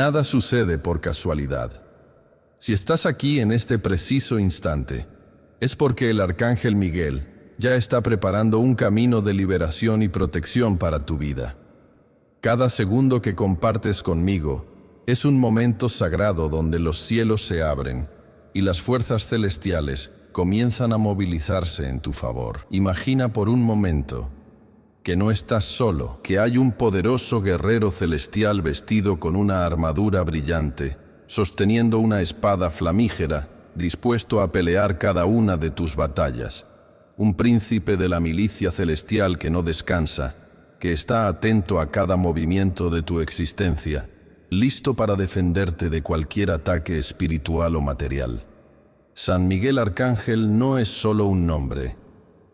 Nada sucede por casualidad. Si estás aquí en este preciso instante, es porque el Arcángel Miguel ya está preparando un camino de liberación y protección para tu vida. Cada segundo que compartes conmigo es un momento sagrado donde los cielos se abren y las fuerzas celestiales comienzan a movilizarse en tu favor. Imagina por un momento que no estás solo, que hay un poderoso guerrero celestial vestido con una armadura brillante, sosteniendo una espada flamígera, dispuesto a pelear cada una de tus batallas. Un príncipe de la milicia celestial que no descansa, que está atento a cada movimiento de tu existencia, listo para defenderte de cualquier ataque espiritual o material. San Miguel Arcángel no es solo un nombre,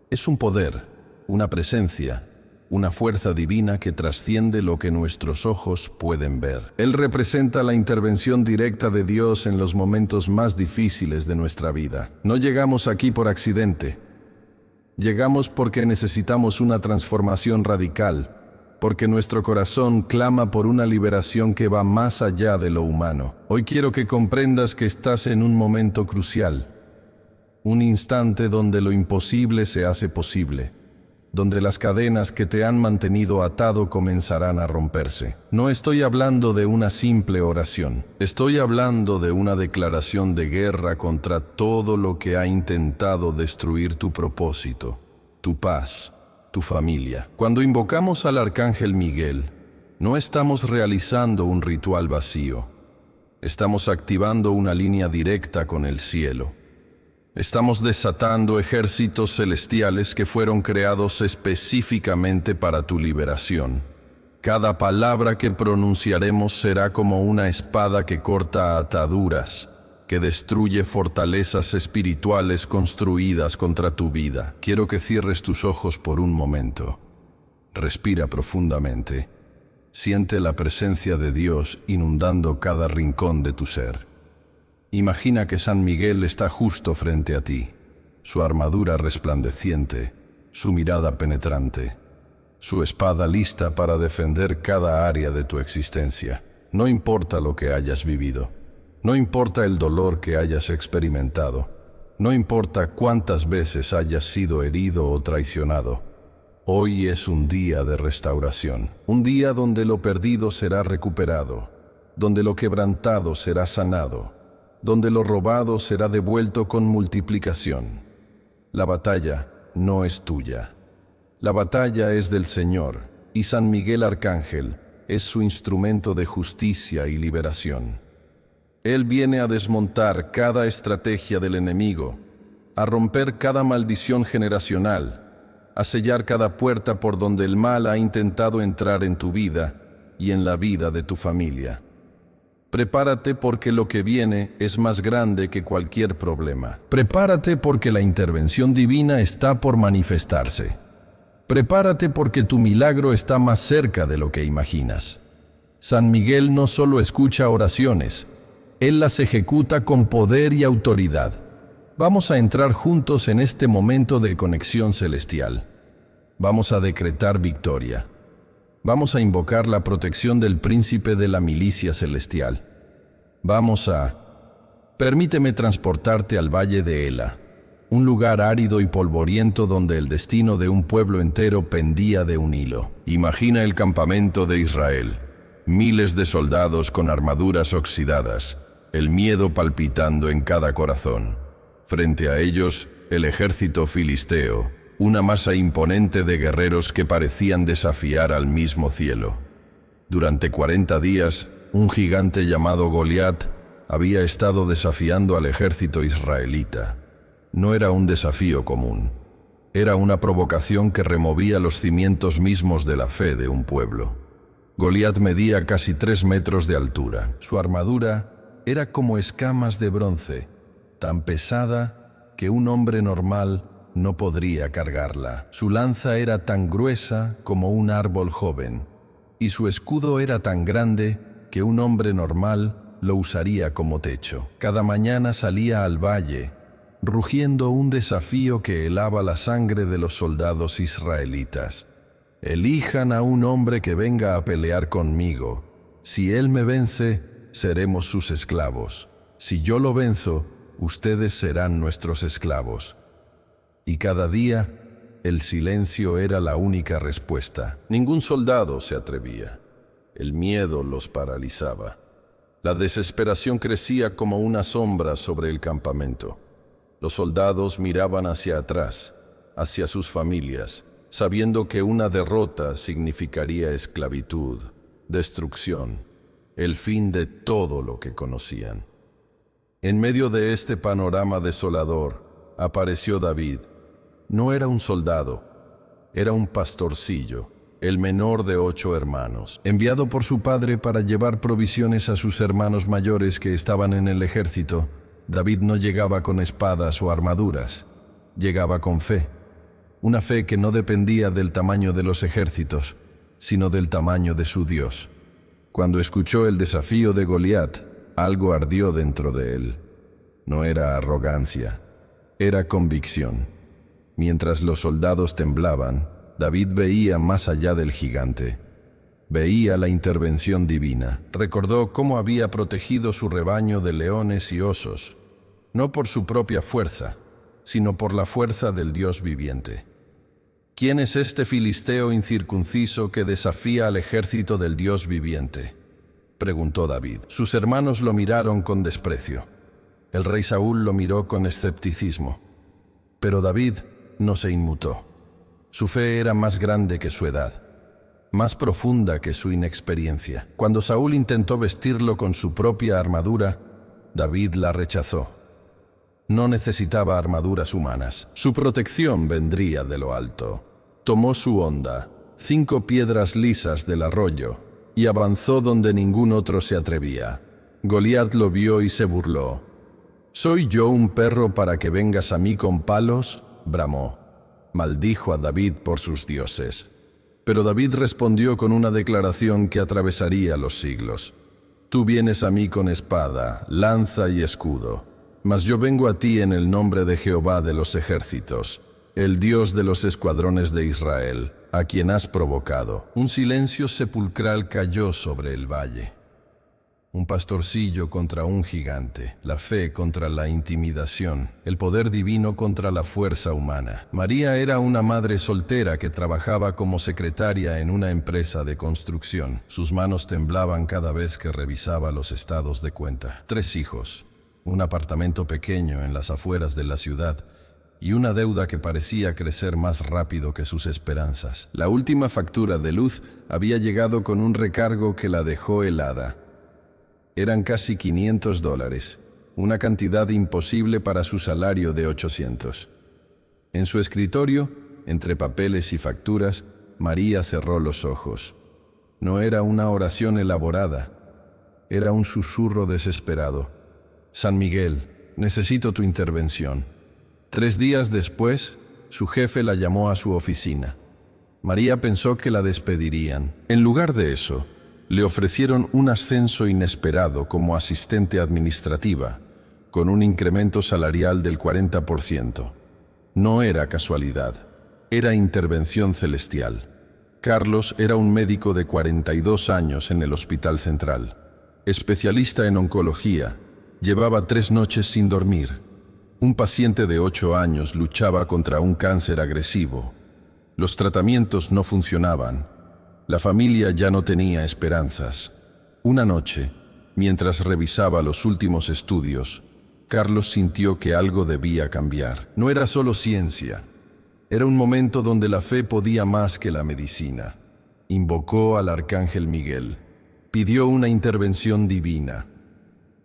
es un poder, una presencia, una fuerza divina que trasciende lo que nuestros ojos pueden ver. Él representa la intervención directa de Dios en los momentos más difíciles de nuestra vida. No llegamos aquí por accidente. Llegamos porque necesitamos una transformación radical, porque nuestro corazón clama por una liberación que va más allá de lo humano. Hoy quiero que comprendas que estás en un momento crucial, un instante donde lo imposible se hace posible, donde las cadenas que te han mantenido atado comenzarán a romperse. No estoy hablando de una simple oración, estoy hablando de una declaración de guerra contra todo lo que ha intentado destruir tu propósito, tu paz, tu familia. Cuando invocamos al Arcángel Miguel, no estamos realizando un ritual vacío, estamos activando una línea directa con el cielo. Estamos desatando ejércitos celestiales que fueron creados específicamente para tu liberación. Cada palabra que pronunciaremos será como una espada que corta ataduras, que destruye fortalezas espirituales construidas contra tu vida. Quiero que cierres tus ojos por un momento. Respira profundamente. Siente la presencia de Dios inundando cada rincón de tu ser. Imagina que San Miguel está justo frente a ti, su armadura resplandeciente, su mirada penetrante, su espada lista para defender cada área de tu existencia. No importa lo que hayas vivido, no importa el dolor que hayas experimentado, no importa cuántas veces hayas sido herido o traicionado. Hoy es un día de restauración, un día donde lo perdido será recuperado, donde lo quebrantado será sanado, donde lo robado será devuelto con multiplicación. La batalla no es tuya. La batalla es del Señor, y San Miguel Arcángel es su instrumento de justicia y liberación. Él viene a desmontar cada estrategia del enemigo, a romper cada maldición generacional, a sellar cada puerta por donde el mal ha intentado entrar en tu vida y en la vida de tu familia. Prepárate porque lo que viene es más grande que cualquier problema. Prepárate porque la intervención divina está por manifestarse. Prepárate porque tu milagro está más cerca de lo que imaginas. San Miguel no solo escucha oraciones, él las ejecuta con poder y autoridad. Vamos a entrar juntos en este momento de conexión celestial. Vamos a decretar victoria. Vamos a invocar la protección del príncipe de la milicia celestial. Permíteme transportarte al valle de Ela, un lugar árido y polvoriento donde el destino de un pueblo entero pendía de un hilo. Imagina el campamento de Israel, miles de soldados con armaduras oxidadas, el miedo palpitando en cada corazón. Frente a ellos, el ejército filisteo, una masa imponente de guerreros que parecían desafiar al mismo cielo. Durante 40 días, un gigante llamado Goliat había estado desafiando al ejército israelita. No era un desafío común, era una provocación que removía los cimientos mismos de la fe de un pueblo. Goliat medía casi 3 metros de altura. Su armadura era como escamas de bronce, tan pesada que un hombre normal no podría cargarla. Su lanza era tan gruesa como un árbol joven, y su escudo era tan grande que un hombre normal lo usaría como techo. Cada mañana salía al valle, rugiendo un desafío que helaba la sangre de los soldados israelitas. Elijan a un hombre que venga a pelear conmigo. Si él me vence, seremos sus esclavos. Si yo lo venzo, ustedes serán nuestros esclavos. Y cada día, el silencio era la única respuesta. Ningún soldado se atrevía. El miedo los paralizaba. La desesperación crecía como una sombra sobre el campamento. Los soldados miraban hacia atrás, hacia sus familias, sabiendo que una derrota significaría esclavitud, destrucción, el fin de todo lo que conocían. En medio de este panorama desolador, apareció David. No era un soldado, era un pastorcillo, el menor de 8 hermanos, enviado por su padre para llevar provisiones a sus hermanos mayores que estaban en el ejército. David no llegaba con espadas o armaduras, llegaba con fe, una fe que no dependía del tamaño de los ejércitos, sino del tamaño de su Dios. Cuando escuchó el desafío de Goliat, algo ardió dentro de él. No era arrogancia, era convicción. Mientras los soldados temblaban, David veía más allá del gigante. Veía la intervención divina. Recordó cómo había protegido su rebaño de leones y osos, no por su propia fuerza, sino por la fuerza del Dios viviente. ¿Quién es este filisteo incircunciso que desafía al ejército del Dios viviente?, preguntó David. Sus hermanos lo miraron con desprecio. El rey Saúl lo miró con escepticismo. Pero David no se inmutó. Su fe era más grande que su edad, más profunda que su inexperiencia. Cuando Saúl intentó vestirlo con su propia armadura, David la rechazó. No necesitaba armaduras humanas. Su protección vendría de lo alto. Tomó su honda, 5 piedras lisas del arroyo, y avanzó donde ningún otro se atrevía. Goliat lo vio y se burló. ¿Soy yo un perro para que vengas a mí con palos?, bramó. Maldijo a David por sus dioses. Pero David respondió con una declaración que atravesaría los siglos. Tú vienes a mí con espada, lanza y escudo, mas yo vengo a ti en el nombre de Jehová de los ejércitos, el Dios de los escuadrones de Israel, a quien has provocado. Un silencio sepulcral cayó sobre el valle. Un pastorcillo contra un gigante, la fe contra la intimidación, el poder divino contra la fuerza humana. María era una madre soltera que trabajaba como secretaria en una empresa de construcción. Sus manos temblaban cada vez que revisaba los estados de cuenta. 3 hijos, un apartamento pequeño en las afueras de la ciudad y una deuda que parecía crecer más rápido que sus esperanzas. La última factura de luz había llegado con un recargo que la dejó helada. Eran casi $500, una cantidad imposible para su salario de 800. En su escritorio, entre papeles y facturas, María cerró los ojos. No era una oración elaborada, era un susurro desesperado. San Miguel, necesito tu intervención. 3 días después, su jefe la llamó a su oficina. María pensó que la despedirían. En lugar de eso, le ofrecieron un ascenso inesperado como asistente administrativa, con un incremento salarial del 40%. No era casualidad, era intervención celestial. Carlos era un médico de 42 años en el Hospital Central, especialista en oncología. Llevaba 3 noches sin dormir. Un paciente de 8 años luchaba contra un cáncer agresivo. Los tratamientos no funcionaban. La familia ya no tenía esperanzas. Una noche, mientras revisaba los últimos estudios, Carlos sintió que algo debía cambiar. No era solo ciencia. Era un momento donde la fe podía más que la medicina. Invocó al arcángel Miguel. Pidió una intervención divina.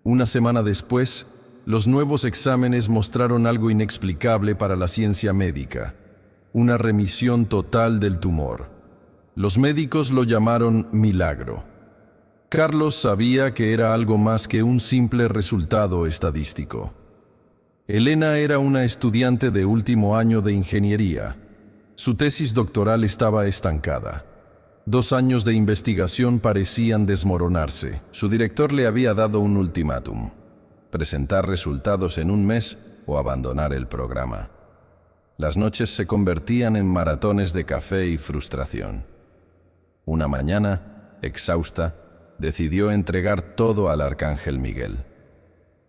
Una semana después, los nuevos exámenes mostraron algo inexplicable para la ciencia médica: una remisión total del tumor. Los médicos lo llamaron milagro. Carlos sabía que era algo más que un simple resultado estadístico. Elena era una estudiante de último año de ingeniería. Su tesis doctoral estaba estancada. 2 años de investigación parecían desmoronarse. Su director le había dado un ultimátum: presentar resultados en 1 mes o abandonar el programa. Las noches se convertían en maratones de café y frustración. Una mañana, exhausta, decidió entregar todo al arcángel Miguel,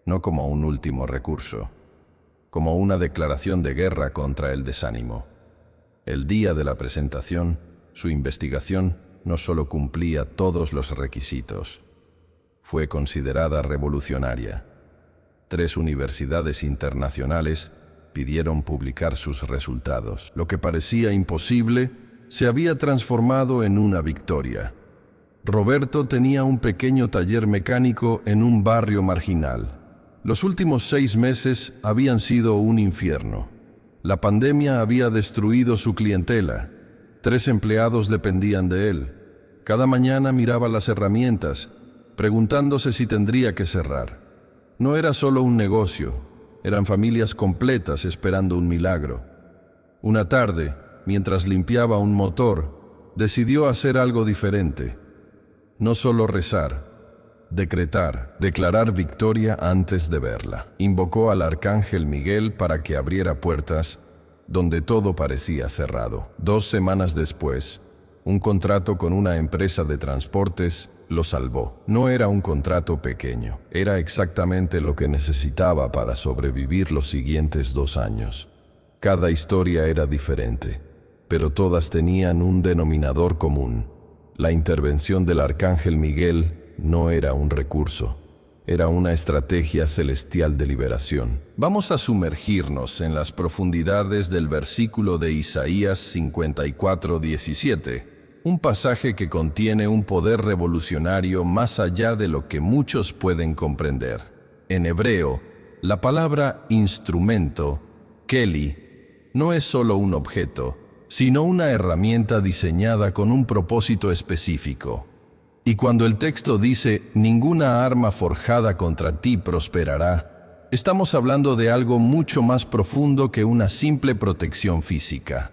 no como un último recurso, como una declaración de guerra contra el desánimo. El día de la presentación, su investigación no solo cumplía todos los requisitos, fue considerada revolucionaria. 3 universidades internacionales pidieron publicar sus resultados. Lo que parecía imposible se había transformado en una victoria. Roberto tenía un pequeño taller mecánico en un barrio marginal. Los últimos 6 meses habían sido un infierno. La pandemia había destruido su clientela. 3 empleados dependían de él. Cada mañana miraba las herramientas, preguntándose si tendría que cerrar. No era solo un negocio, eran familias completas esperando un milagro. Una tarde, mientras limpiaba un motor, decidió hacer algo diferente. No solo rezar, decretar, declarar victoria antes de verla. Invocó al arcángel Miguel para que abriera puertas donde todo parecía cerrado. 2 semanas después, un contrato con una empresa de transportes lo salvó. No era un contrato pequeño, era exactamente lo que necesitaba para sobrevivir los siguientes 2 años. Cada historia era diferente, pero todas tenían un denominador común. La intervención del arcángel Miguel no era un recurso, era una estrategia celestial de liberación. Vamos a sumergirnos en las profundidades del versículo de Isaías 54:17, un pasaje que contiene un poder revolucionario más allá de lo que muchos pueden comprender. En hebreo, la palabra instrumento, keli, no es solo un objeto, sino una herramienta diseñada con un propósito específico. Y cuando el texto dice, ninguna arma forjada contra ti prosperará, estamos hablando de algo mucho más profundo que una simple protección física.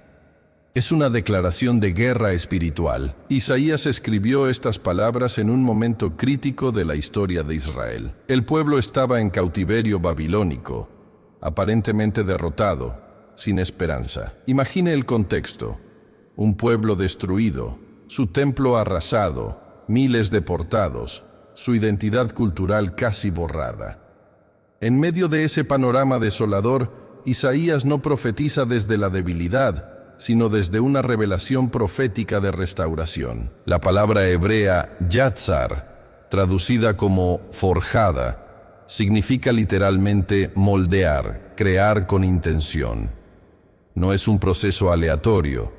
Es una declaración de guerra espiritual. Isaías escribió estas palabras en un momento crítico de la historia de Israel. El pueblo estaba en cautiverio babilónico, aparentemente derrotado, sin esperanza. Imagine el contexto. Un pueblo destruido, su templo arrasado, miles deportados, su identidad cultural casi borrada. En medio de ese panorama desolador, Isaías no profetiza desde la debilidad, sino desde una revelación profética de restauración. La palabra hebrea yatzar, traducida como forjada, significa literalmente moldear, crear con intención. No es un proceso aleatorio,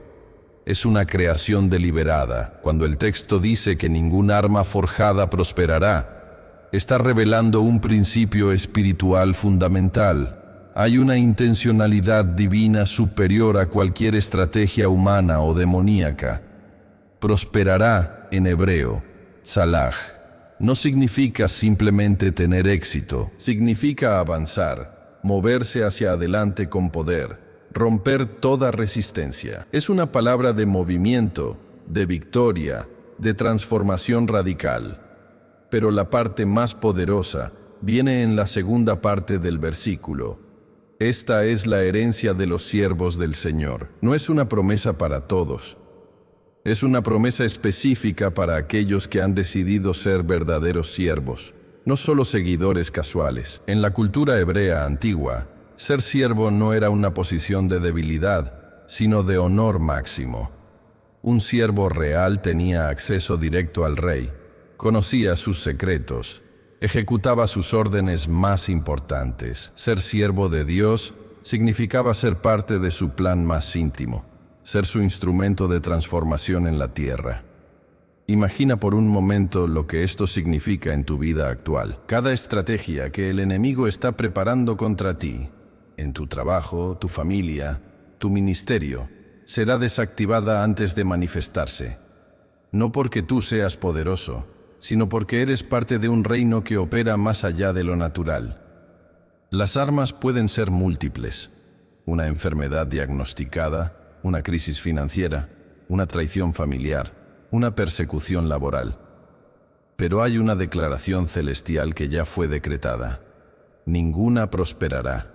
es una creación deliberada. Cuando el texto dice que ningún arma forjada prosperará, está revelando un principio espiritual fundamental. Hay una intencionalidad divina superior a cualquier estrategia humana o demoníaca. Prosperará, en hebreo, tzalaj, no significa simplemente tener éxito, significa avanzar, moverse hacia adelante con poder, romper toda resistencia. Es una palabra de movimiento, de victoria, de transformación radical. Pero la parte más poderosa viene en la segunda parte del versículo. Esta es la herencia de los siervos del Señor. No es una promesa para todos. Es una promesa específica para aquellos que han decidido ser verdaderos siervos, no solo seguidores casuales. En la cultura hebrea antigua, ser siervo no era una posición de debilidad, sino de honor máximo. Un siervo real tenía acceso directo al rey, conocía sus secretos, ejecutaba sus órdenes más importantes. Ser siervo de Dios significaba ser parte de su plan más íntimo, ser su instrumento de transformación en la tierra. Imagina por un momento lo que esto significa en tu vida actual. Cada estrategia que el enemigo está preparando contra ti, en tu trabajo, tu familia, tu ministerio, será desactivada antes de manifestarse. No porque tú seas poderoso, sino porque eres parte de un reino que opera más allá de lo natural. Las armas pueden ser múltiples: una enfermedad diagnosticada, una crisis financiera, una traición familiar, una persecución laboral. Pero hay una declaración celestial que ya fue decretada: ninguna prosperará.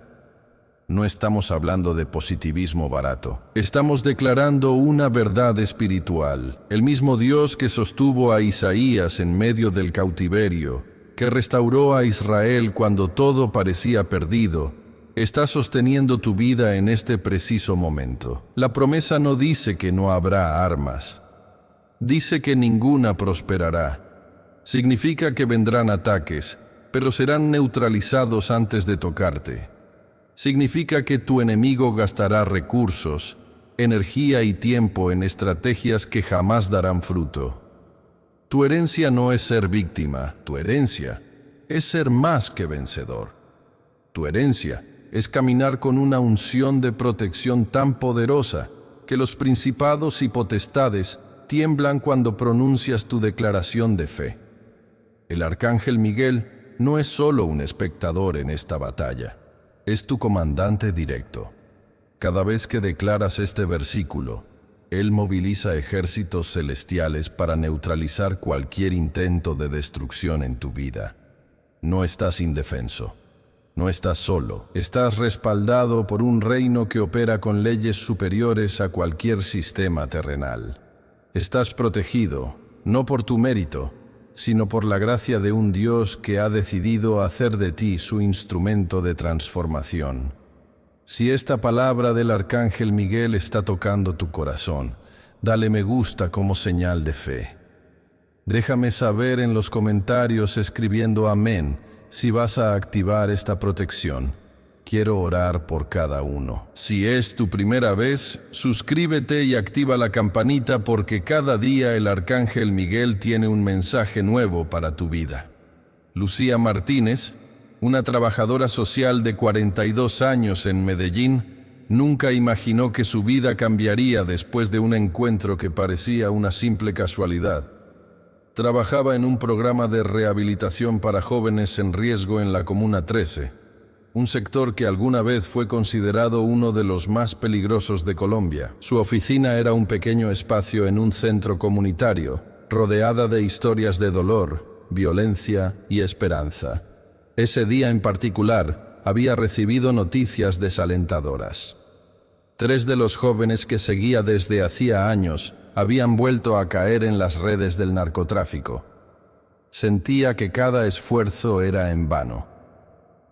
No estamos hablando de positivismo barato. Estamos declarando una verdad espiritual. El mismo Dios que sostuvo a Isaías en medio del cautiverio, que restauró a Israel cuando todo parecía perdido, está sosteniendo tu vida en este preciso momento. La promesa no dice que no habrá armas. Dice que ninguna prosperará. Significa que vendrán ataques, pero serán neutralizados antes de tocarte. Significa que tu enemigo gastará recursos, energía y tiempo en estrategias que jamás darán fruto. Tu herencia no es ser víctima, tu herencia es ser más que vencedor. Tu herencia es caminar con una unción de protección tan poderosa que los principados y potestades tiemblan cuando pronuncias tu declaración de fe. El arcángel Miguel no es solo un espectador en esta batalla. Es tu comandante directo. Cada vez que declaras este versículo, Él moviliza ejércitos celestiales para neutralizar cualquier intento de destrucción en tu vida. No estás indefenso. No estás solo. Estás respaldado por un reino que opera con leyes superiores a cualquier sistema terrenal. Estás protegido, no por tu mérito, sino por la gracia de un Dios que ha decidido hacer de ti su instrumento de transformación. Si esta palabra del arcángel Miguel está tocando tu corazón, dale me gusta como señal de fe. Déjame saber en los comentarios escribiendo amén si vas a activar esta protección. Quiero orar por cada uno. Si es tu primera vez, suscríbete y activa la campanita porque cada día el arcángel Miguel tiene un mensaje nuevo para tu vida. Lucía Martínez, una trabajadora social de 42 años en Medellín, nunca imaginó que su vida cambiaría después de un encuentro que parecía una simple casualidad. Trabajaba en un programa de rehabilitación para jóvenes en riesgo en la Comuna 13, un sector que alguna vez fue considerado uno de los más peligrosos de Colombia. Su oficina era un pequeño espacio en un centro comunitario, rodeada de historias de dolor, violencia y esperanza. Ese día en particular, había recibido noticias desalentadoras. 3 de los jóvenes que seguía desde hacía años habían vuelto a caer en las redes del narcotráfico. Sentía que cada esfuerzo era en vano.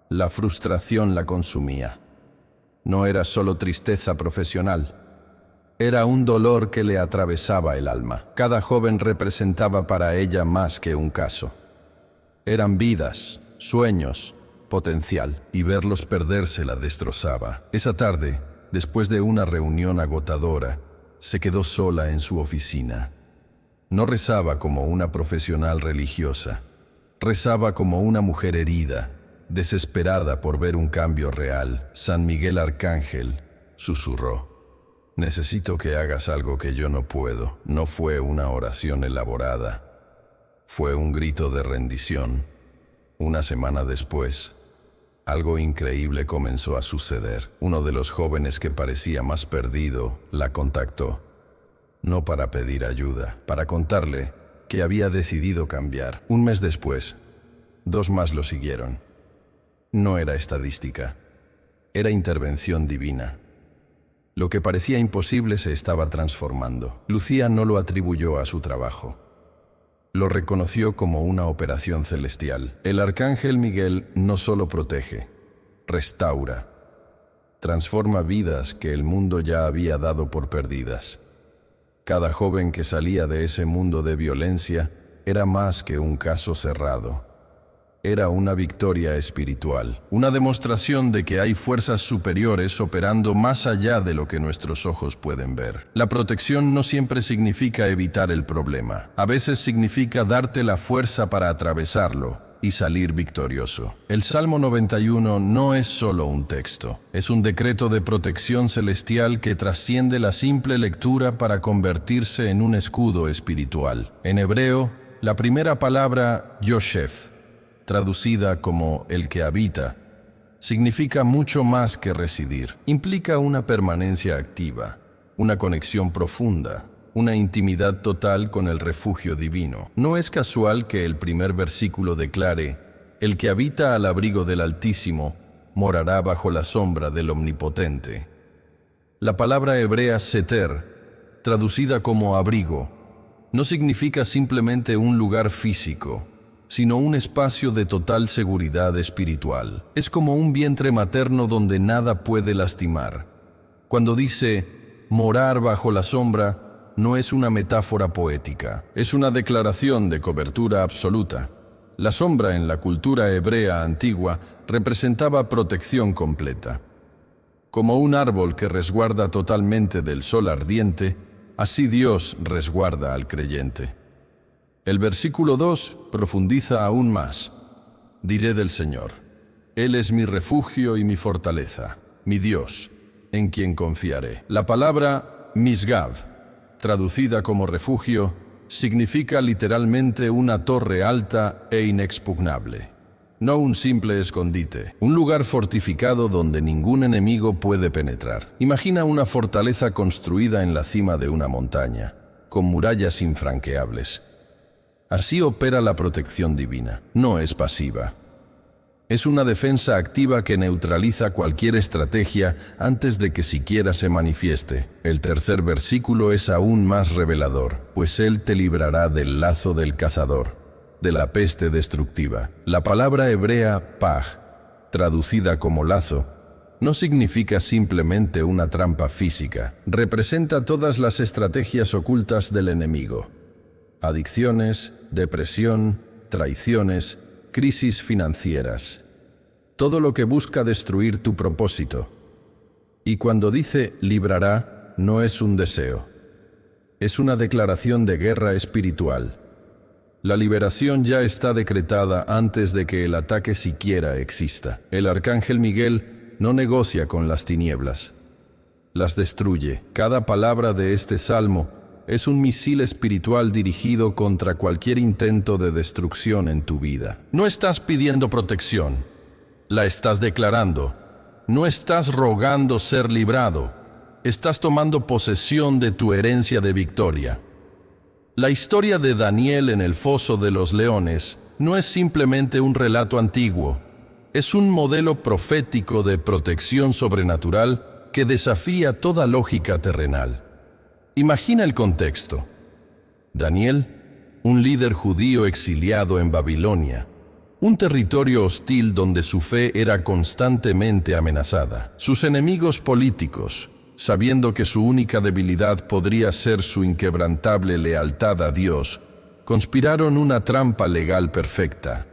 La frustración la consumía. No era solo tristeza profesional. Era un dolor que le atravesaba el alma. Cada joven representaba para ella más que un caso. Eran vidas, sueños, potencial, y verlos perderse la destrozaba. Esa tarde, después de una reunión agotadora, se quedó sola en su oficina. No rezaba como una profesional religiosa. Rezaba como una mujer herida, desesperada por ver un cambio real. San Miguel Arcángel susurró: necesito que hagas algo que yo no puedo. No fue una oración elaborada. Fue un grito de rendición. Una semana después, algo increíble comenzó a suceder. Uno de los jóvenes que parecía más perdido la contactó. No para pedir ayuda, para contarle que había decidido cambiar. Un mes después, 2 más lo siguieron. No era estadística, era intervención divina. Lo que parecía imposible se estaba transformando. Lucía no lo atribuyó a su trabajo. Lo reconoció como una operación celestial. El arcángel Miguel no solo protege, restaura, transforma vidas que el mundo ya había dado por perdidas. Cada joven que salía de ese mundo de violencia era más que un caso cerrado. Era una victoria espiritual, una demostración de que hay fuerzas superiores operando más allá de lo que nuestros ojos pueden ver. La protección no siempre significa evitar el problema. A veces significa darte la fuerza para atravesarlo y salir victorioso. El Salmo 91 no es solo un texto, es un decreto de protección celestial que trasciende la simple lectura para convertirse en un escudo espiritual. En hebreo, la primera palabra, Yoshef, traducida como el que habita, significa mucho más que residir. Implica una permanencia activa, una conexión profunda, una intimidad total con el refugio divino. No es casual que el primer versículo declare: el que habita al abrigo del Altísimo morará bajo la sombra del Omnipotente. La palabra hebrea seter, traducida como abrigo, no significa simplemente un lugar físico, sino un espacio de total seguridad espiritual. Es como un vientre materno donde nada puede lastimar. Cuando dice morar bajo la sombra, no es una metáfora poética, es una declaración de cobertura absoluta. La sombra en la cultura hebrea antigua representaba protección completa. Como un árbol que resguarda totalmente del sol ardiente, así Dios resguarda al creyente. El versículo 2 profundiza aún más. Diré del Señor: Él es mi refugio y mi fortaleza, mi Dios, en quien confiaré. La palabra Misgav, traducida como refugio, significa literalmente una torre alta e inexpugnable. No un simple escondite, un lugar fortificado donde ningún enemigo puede penetrar. Imagina una fortaleza construida en la cima de una montaña, con murallas infranqueables. Así opera la protección divina. No es pasiva. Es una defensa activa que neutraliza cualquier estrategia antes de que siquiera se manifieste. El tercer versículo es aún más revelador, pues Él te librará del lazo del cazador, de la peste destructiva. La palabra hebrea paj, traducida como lazo, no significa simplemente una trampa física. Representa todas las estrategias ocultas del enemigo. Adicciones, depresión, traiciones, crisis financieras. Todo lo que busca destruir tu propósito. Y cuando dice librará, no es un deseo. Es una declaración de guerra espiritual. La liberación ya está decretada antes de que el ataque siquiera exista. El arcángel Miguel no negocia con las tinieblas. Las destruye. Cada palabra de este salmo es un misil espiritual dirigido contra cualquier intento de destrucción en tu vida. No estás pidiendo protección, la estás declarando. No estás rogando ser librado, estás tomando posesión de tu herencia de victoria. La historia de Daniel en el foso de los leones no es simplemente un relato antiguo, es un modelo profético de protección sobrenatural que desafía toda lógica terrenal. Imagina el contexto. Daniel, un líder judío exiliado en Babilonia, un territorio hostil donde su fe era constantemente amenazada. Sus enemigos políticos, sabiendo que su única debilidad podría ser su inquebrantable lealtad a Dios, conspiraron una trampa legal perfecta.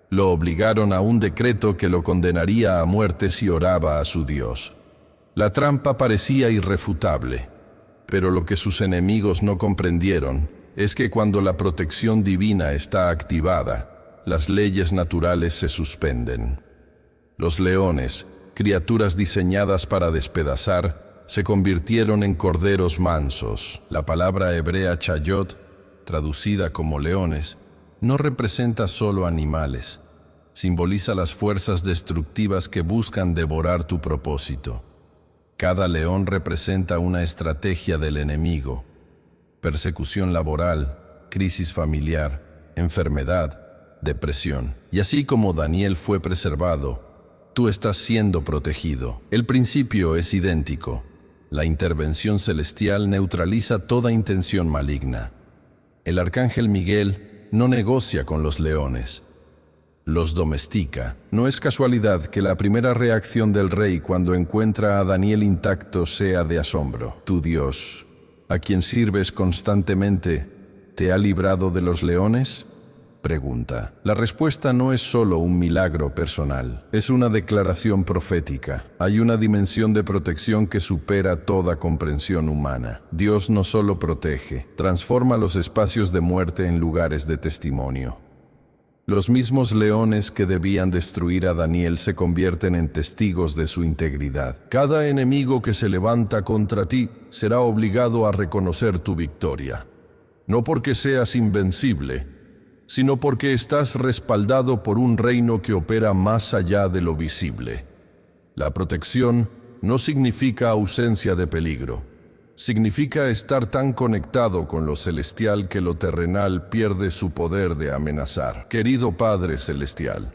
Lo obligaron a un decreto que lo condenaría a muerte si oraba a su Dios. La trampa parecía irrefutable. Pero lo que sus enemigos no comprendieron es que cuando la protección divina está activada, las leyes naturales se suspenden. Los leones, criaturas diseñadas para despedazar, se convirtieron en corderos mansos. La palabra hebrea chayot, traducida como leones, no representa solo animales, simboliza las fuerzas destructivas que buscan devorar tu propósito. Cada león representa una estrategia del enemigo: persecución laboral, crisis familiar, enfermedad, depresión. Y así como Daniel fue preservado, tú estás siendo protegido. El principio es idéntico. La intervención celestial neutraliza toda intención maligna. El arcángel Miguel no negocia con los leones, los domestica. No es casualidad que la primera reacción del rey cuando encuentra a Daniel intacto sea de asombro. Tu Dios, a quien sirves constantemente, ¿te ha librado de los leones?, pregunta. La respuesta no es solo un milagro personal, es una declaración profética. Hay una dimensión de protección que supera toda comprensión humana. Dios no solo protege, transforma los espacios de muerte en lugares de testimonio. Los mismos leones que debían destruir a Daniel se convierten en testigos de su integridad. Cada enemigo que se levanta contra ti será obligado a reconocer tu victoria. No porque seas invencible, sino porque estás respaldado por un reino que opera más allá de lo visible. La protección no significa ausencia de peligro. Significa estar tan conectado con lo celestial que lo terrenal pierde su poder de amenazar. Querido Padre Celestial,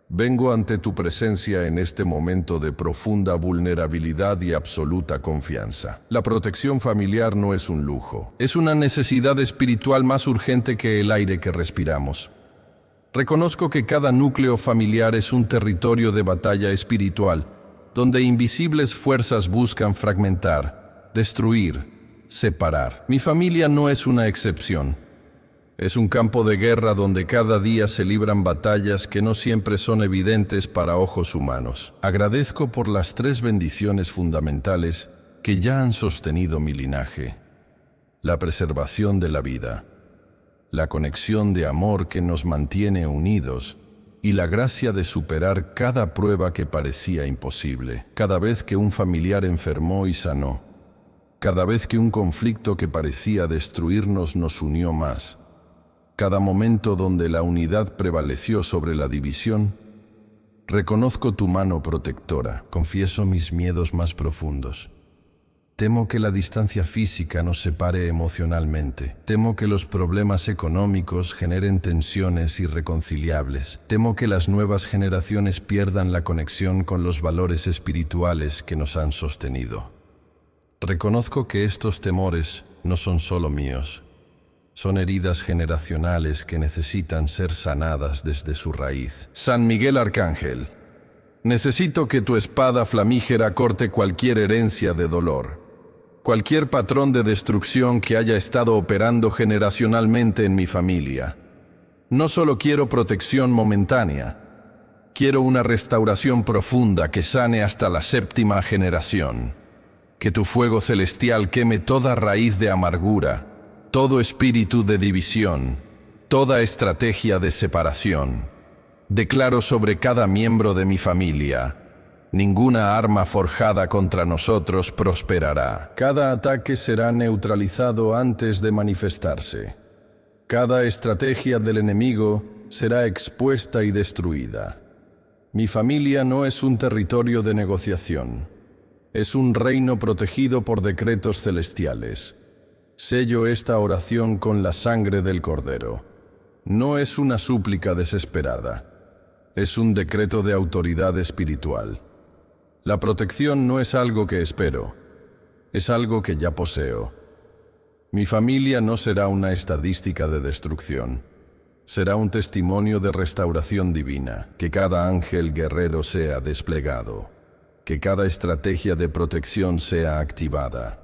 Vengo ante tu presencia en este momento de profunda vulnerabilidad y absoluta confianza. La protección familiar no es un lujo, es una necesidad espiritual más urgente que el aire que respiramos. Reconozco que cada núcleo familiar es un territorio de batalla espiritual, donde invisibles fuerzas buscan fragmentar, destruir, separar. Mi familia no es una excepción. Es un campo de guerra donde cada día se libran batallas que no siempre son evidentes para ojos humanos. Agradezco por las 3 bendiciones fundamentales que ya han sostenido mi linaje: la preservación de la vida, la conexión de amor que nos mantiene unidos y la gracia de superar cada prueba que parecía imposible. Cada vez que un familiar enfermó y sanó, cada vez que un conflicto que parecía destruirnos nos unió más, cada momento donde la unidad prevaleció sobre la división, reconozco tu mano protectora. Confieso mis miedos más profundos. Temo que la distancia física nos separe emocionalmente. Temo que los problemas económicos generen tensiones irreconciliables. Temo que las nuevas generaciones pierdan la conexión con los valores espirituales que nos han sostenido. Reconozco que estos temores no son solo míos. Son heridas generacionales que necesitan ser sanadas desde su raíz. San Miguel Arcángel, necesito que tu espada flamígera corte cualquier herencia de dolor, cualquier patrón de destrucción que haya estado operando generacionalmente en mi familia. No solo quiero protección momentánea, quiero una restauración profunda que sane hasta la 7ª generación. Que tu fuego celestial queme toda raíz de amargura, todo espíritu de división, toda estrategia de separación. Declaro sobre cada miembro de mi familia: ninguna arma forjada contra nosotros prosperará. Cada ataque será neutralizado antes de manifestarse. Cada estrategia del enemigo será expuesta y destruida. Mi familia no es un territorio de negociación. Es un reino protegido por decretos celestiales. Sello esta oración con la sangre del Cordero. No es una súplica desesperada. Es un decreto de autoridad espiritual. La protección no es algo que espero. Es algo que ya poseo. Mi familia no será una estadística de destrucción. Será un testimonio de restauración divina. Que cada ángel guerrero sea desplegado. Que cada estrategia de protección sea activada.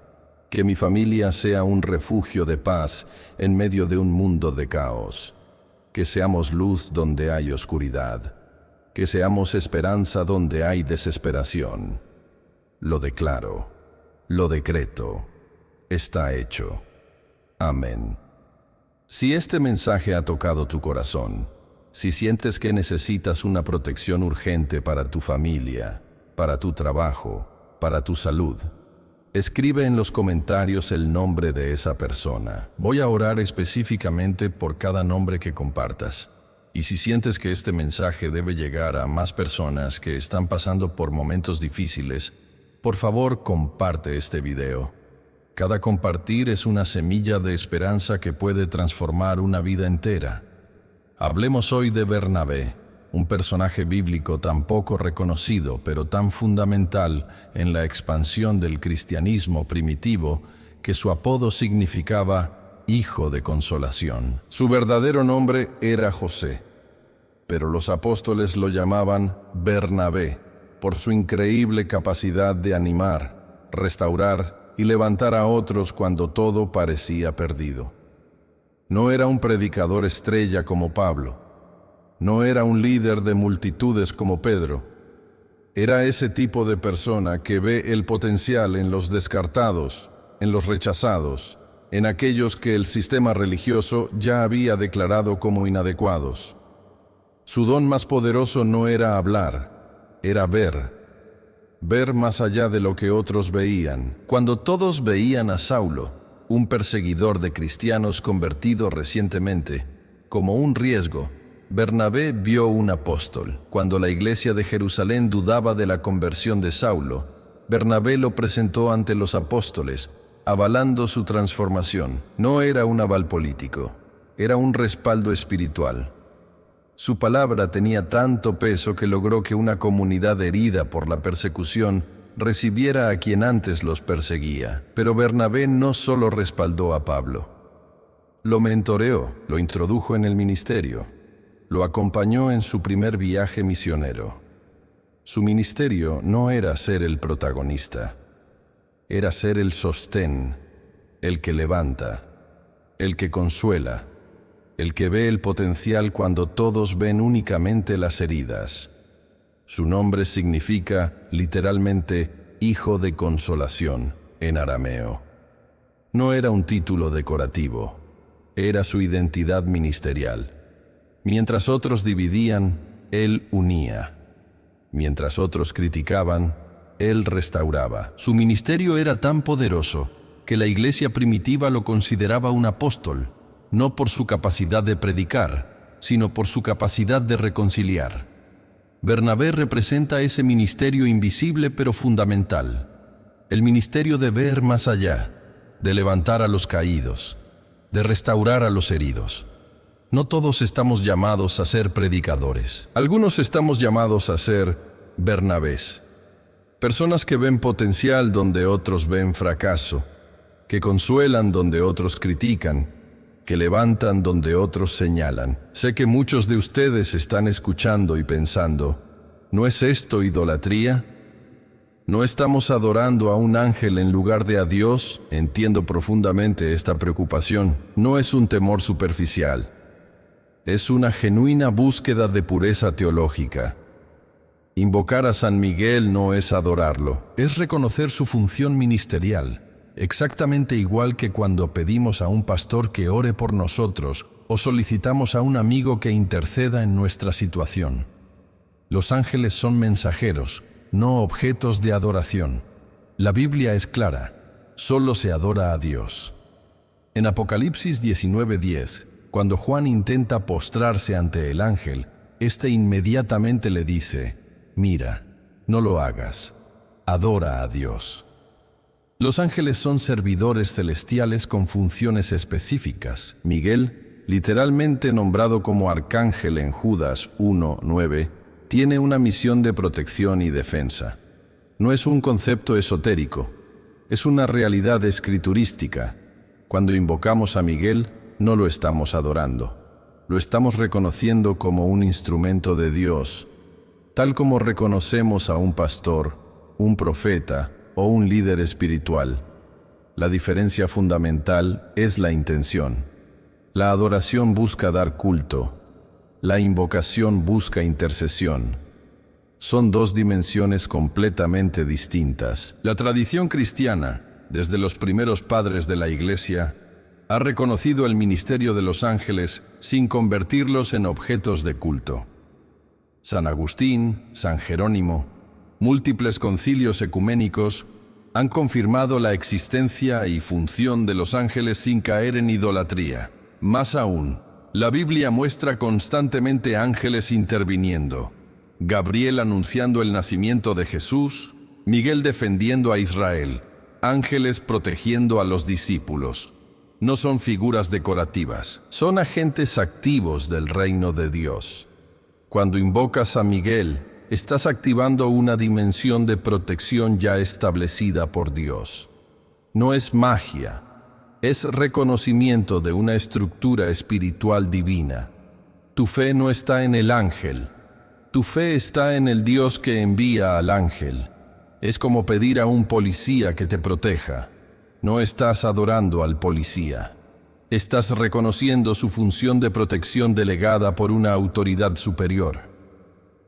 Que mi familia sea un refugio de paz en medio de un mundo de caos. Que seamos luz donde hay oscuridad. Que seamos esperanza donde hay desesperación. Lo declaro, lo decreto, está hecho. Amén. Si este mensaje ha tocado tu corazón, si sientes que necesitas una protección urgente para tu familia, para tu trabajo, para tu salud, escribe en los comentarios el nombre de esa persona. Voy a orar específicamente por cada nombre que compartas. Y si sientes que este mensaje debe llegar a más personas que están pasando por momentos difíciles, por favor comparte este video. Cada compartir es una semilla de esperanza que puede transformar una vida entera. Hablemos hoy de Bernabé, un personaje bíblico tan poco reconocido, pero tan fundamental en la expansión del cristianismo primitivo, que su apodo significaba Hijo de Consolación. Su verdadero nombre era José, pero los apóstoles lo llamaban Bernabé, por su increíble capacidad de animar, restaurar y levantar a otros cuando todo parecía perdido. No era un predicador estrella como Pablo. No era un líder de multitudes como Pedro. Era ese tipo de persona que ve el potencial en los descartados, en los rechazados, en aquellos que el sistema religioso ya había declarado como inadecuados. Su don más poderoso no era hablar, era ver más allá de lo que otros veían. Cuando todos veían a Saulo, un perseguidor de cristianos convertido recientemente, como un riesgo, Bernabé vio un apóstol. Cuando la iglesia de Jerusalén dudaba de la conversión de Saulo, Bernabé lo presentó ante los apóstoles, avalando su transformación. No era un aval político, era un respaldo espiritual. Su palabra tenía tanto peso que logró que una comunidad herida por la persecución recibiera a quien antes los perseguía. Pero Bernabé no solo respaldó a Pablo. Lo mentoreó, lo introdujo en el ministerio, lo acompañó en su primer viaje misionero. Su ministerio no era ser el protagonista, era ser el sostén, el que levanta, el que consuela, el que ve el potencial cuando todos ven únicamente las heridas. Su nombre significa, literalmente, hijo de consolación, en arameo. No era un título decorativo, era su identidad ministerial. Mientras otros dividían, él unía. Mientras otros criticaban, él restauraba. Su ministerio era tan poderoso que la iglesia primitiva lo consideraba un apóstol, no por su capacidad de predicar, sino por su capacidad de reconciliar. Bernabé representa ese ministerio invisible pero fundamental, el ministerio de ver más allá, de levantar a los caídos, de restaurar a los heridos. No todos estamos llamados a ser predicadores. Algunos estamos llamados a ser Bernabés, personas que ven potencial donde otros ven fracaso, que consuelan donde otros critican, que levantan donde otros señalan. Sé que muchos de ustedes están escuchando y pensando, ¿no es esto idolatría? ¿No estamos adorando a un ángel en lugar de a Dios? Entiendo profundamente esta preocupación. No es un temor superficial. Es una genuina búsqueda de pureza teológica. Invocar a San Miguel no es adorarlo, es reconocer su función ministerial, exactamente igual que cuando pedimos a un pastor que ore por nosotros o solicitamos a un amigo que interceda en nuestra situación. Los ángeles son mensajeros, no objetos de adoración. La Biblia es clara, solo se adora a Dios. En Apocalipsis 19:10, cuando Juan intenta postrarse ante el ángel, éste inmediatamente le dice, mira, no lo hagas, adora a Dios. Los ángeles son servidores celestiales con funciones específicas. Miguel, literalmente nombrado como arcángel en Judas 1:9, tiene una misión de protección y defensa. No es un concepto esotérico, es una realidad escriturística. Cuando invocamos a Miguel, no lo estamos adorando, lo estamos reconociendo como un instrumento de Dios, tal como reconocemos a un pastor, un profeta o un líder espiritual. La diferencia fundamental es la intención. La adoración busca dar culto, la invocación busca intercesión. Son dos dimensiones completamente distintas. La tradición cristiana, desde los primeros padres de la Iglesia, ha reconocido el ministerio de los ángeles sin convertirlos en objetos de culto. San Agustín, San Jerónimo, múltiples concilios ecuménicos han confirmado la existencia y función de los ángeles sin caer en idolatría. Más aún, la Biblia muestra constantemente ángeles interviniendo. Gabriel anunciando el nacimiento de Jesús, Miguel defendiendo a Israel, ángeles protegiendo a los discípulos. No son figuras decorativas, son agentes activos del reino de Dios. Cuando invocas a Miguel, estás activando una dimensión de protección ya establecida por Dios. No es magia, es reconocimiento de una estructura espiritual divina. Tu fe no está en el ángel, tu fe está en el Dios que envía al ángel. Es como pedir a un policía que te proteja. No estás adorando al policía. Estás reconociendo su función de protección delegada por una autoridad superior.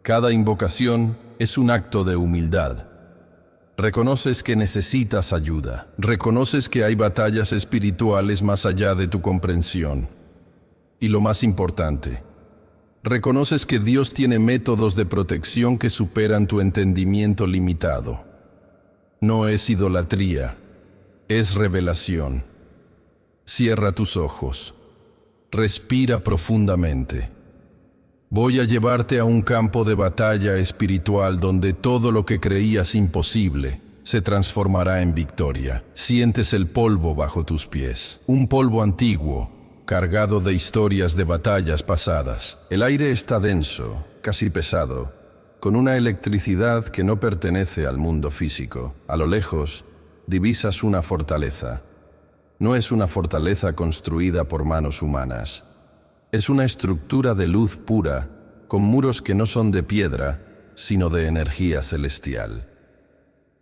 Cada invocación es un acto de humildad. Reconoces que necesitas ayuda. Reconoces que hay batallas espirituales más allá de tu comprensión. Y lo más importante, reconoces que Dios tiene métodos de protección que superan tu entendimiento limitado. No es idolatría, es revelación. Cierra tus ojos. Respira profundamente. Voy a llevarte a un campo de batalla espiritual donde todo lo que creías imposible se transformará en victoria. Sientes el polvo bajo tus pies, un polvo antiguo, cargado de historias de batallas pasadas. El aire está denso, casi pesado, con una electricidad que no pertenece al mundo físico. A lo lejos, divisas una fortaleza. No es una fortaleza construida por manos humanas. Es una estructura de luz pura, con muros que no son de piedra, sino de energía celestial.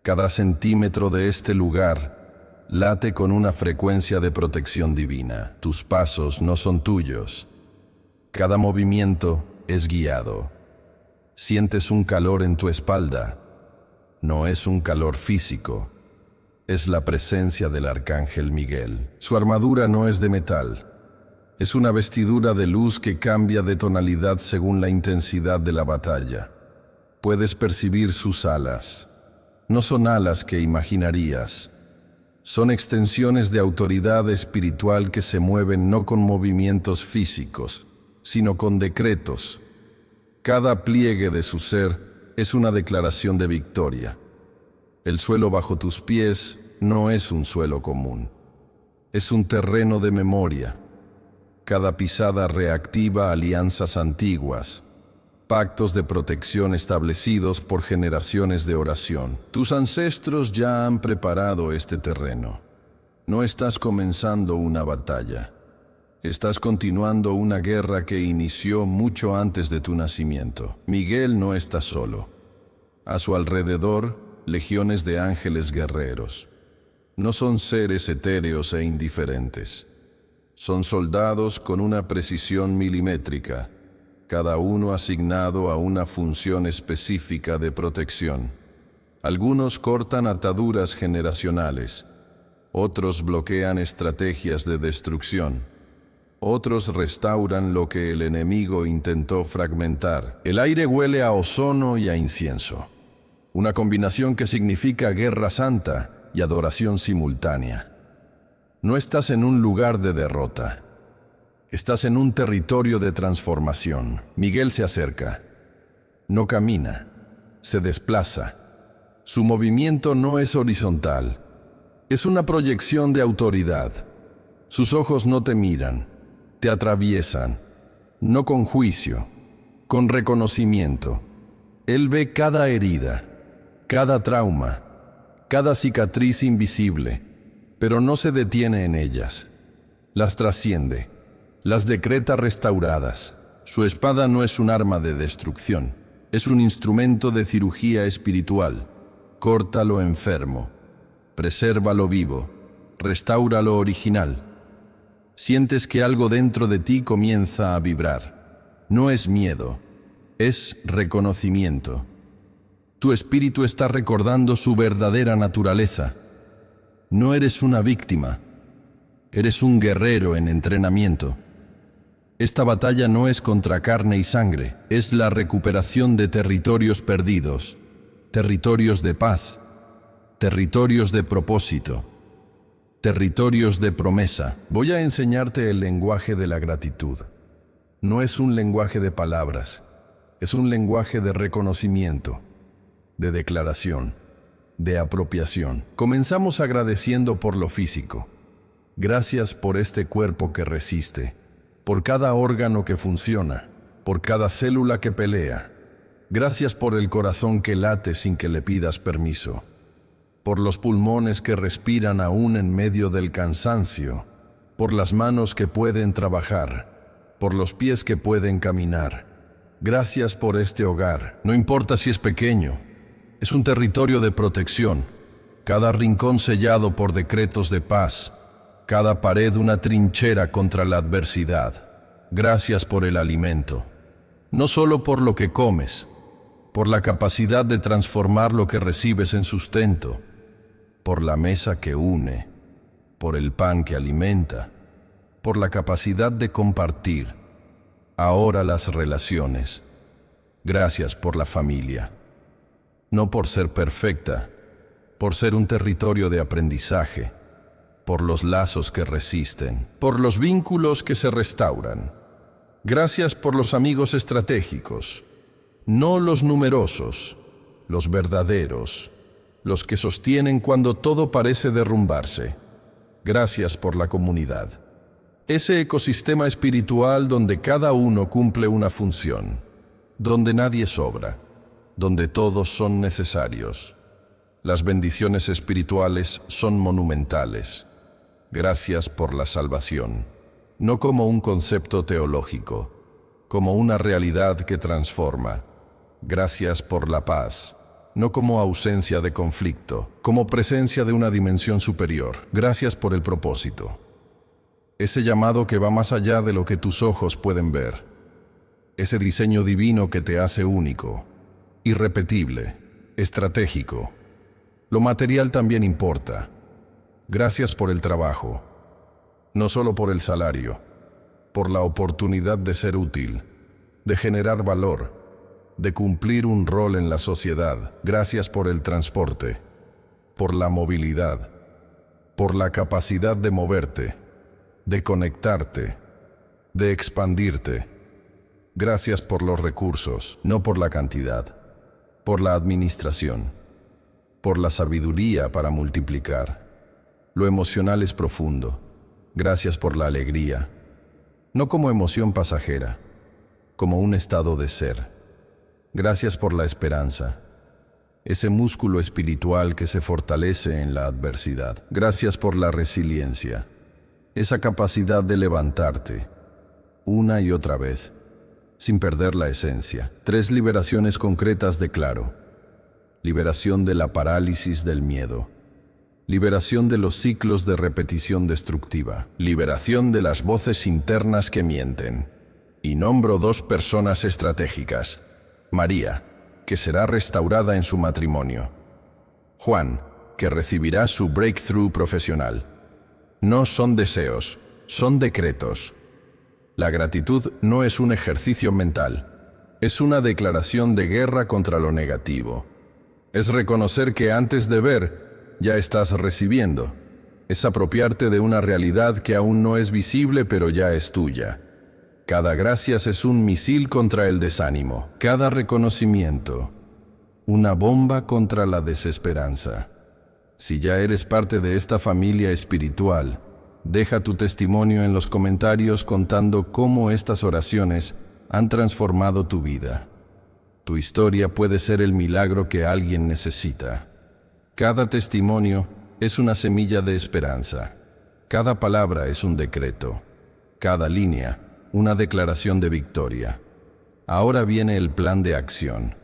Cada centímetro de este lugar late con una frecuencia de protección divina. Tus pasos no son tuyos. Cada movimiento es guiado. Sientes un calor en tu espalda. No es un calor físico. Es la presencia del Arcángel Miguel. Su armadura no es de metal. Es una vestidura de luz que cambia de tonalidad según la intensidad de la batalla. Puedes percibir sus alas. No son alas que imaginarías. Son extensiones de autoridad espiritual que se mueven no con movimientos físicos, sino con decretos. Cada pliegue de su ser es una declaración de victoria. El suelo bajo tus pies no es un suelo común. Es un terreno de memoria. Cada pisada reactiva alianzas antiguas, pactos de protección establecidos por generaciones de oración. Tus ancestros ya han preparado este terreno. No estás comenzando una batalla. Estás continuando una guerra que inició mucho antes de tu nacimiento. Miguel no está solo. A su alrededor, legiones de ángeles guerreros. No son seres etéreos e indiferentes. Son soldados con una precisión milimétrica, cada uno asignado a una función específica de protección. Algunos cortan ataduras generacionales, otros bloquean estrategias de destrucción, otros restauran lo que el enemigo intentó fragmentar. El aire huele a ozono y a incienso, una combinación que significa guerra santa y adoración simultánea. No estás en un lugar de derrota. Estás en un territorio de transformación. Miguel se acerca. No camina. Se desplaza. Su movimiento no es horizontal. Es una proyección de autoridad. Sus ojos no te miran. Te atraviesan. No con juicio, con reconocimiento. Él ve cada herida, cada trauma, cada cicatriz invisible, pero no se detiene en ellas. Las trasciende, las decreta restauradas. Su espada no es un arma de destrucción, es un instrumento de cirugía espiritual. Corta lo enfermo, preserva lo vivo, restaura lo original. Sientes que algo dentro de ti comienza a vibrar. No es miedo, es reconocimiento. Tu espíritu está recordando su verdadera naturaleza. No eres una víctima, eres un guerrero en entrenamiento. Esta batalla no es contra carne y sangre, es la recuperación de territorios perdidos, territorios de paz, territorios de propósito, territorios de promesa. Voy a enseñarte el lenguaje de la gratitud. No es un lenguaje de palabras, es un lenguaje de reconocimiento, de declaración, de apropiación. Comenzamos agradeciendo por lo físico. Gracias por este cuerpo que resiste, por cada órgano que funciona, por cada célula que pelea. Gracias por el corazón que late sin que le pidas permiso, por los pulmones que respiran aún en medio del cansancio, por las manos que pueden trabajar, por los pies que pueden caminar. Gracias por este hogar. No importa si es pequeño, es un territorio de protección, cada rincón sellado por decretos de paz, cada pared una trinchera contra la adversidad. Gracias por el alimento, no solo por lo que comes, por la capacidad de transformar lo que recibes en sustento, por la mesa que une, por el pan que alimenta, por la capacidad de compartir. Ahora las relaciones. Gracias por la familia. No por ser perfecta, por ser un territorio de aprendizaje, por los lazos que resisten, por los vínculos que se restauran. Gracias por los amigos estratégicos, no los numerosos, los verdaderos, los que sostienen cuando todo parece derrumbarse. Gracias por la comunidad. Ese ecosistema espiritual donde cada uno cumple una función, donde nadie sobra, donde todos son necesarios. Las bendiciones espirituales son monumentales. Gracias por la salvación, no como un concepto teológico, como una realidad que transforma. Gracias por la paz, no como ausencia de conflicto, como presencia de una dimensión superior. Gracias por el propósito. Ese llamado que va más allá de lo que tus ojos pueden ver. Ese diseño divino que te hace único, irrepetible, estratégico. Lo material también importa. Gracias por el trabajo, no solo por el salario, por la oportunidad de ser útil, de generar valor, de cumplir un rol en la sociedad. Gracias por el transporte, por la movilidad, por la capacidad de moverte, de conectarte, de expandirte. Gracias por los recursos, no por la cantidad, por la administración, por la sabiduría para multiplicar. Lo emocional es profundo. Gracias por la alegría, no como emoción pasajera, como un estado de ser. Gracias por la esperanza, ese músculo espiritual que se fortalece en la adversidad. Gracias por la resiliencia, esa capacidad de levantarte una y otra vez, sin perder la esencia. 3 liberaciones concretas declaro. Liberación de la parálisis del miedo. Liberación de los ciclos de repetición destructiva. Liberación de las voces internas que mienten. Y nombro 2 personas estratégicas. María, que será restaurada en su matrimonio. Juan, que recibirá su breakthrough profesional. No son deseos, son decretos. La gratitud no es un ejercicio mental, es una declaración de guerra contra lo negativo. Es reconocer que antes de ver, ya estás recibiendo. Es apropiarte de una realidad que aún no es visible, pero ya es tuya. Cada gracias es un misil contra el desánimo. Cada reconocimiento, una bomba contra la desesperanza. Si ya eres parte de esta familia espiritual, deja tu testimonio en los comentarios contando cómo estas oraciones han transformado tu vida. Tu historia puede ser el milagro que alguien necesita. Cada testimonio es una semilla de esperanza. Cada palabra es un decreto. Cada línea, una declaración de victoria. Ahora viene el plan de acción.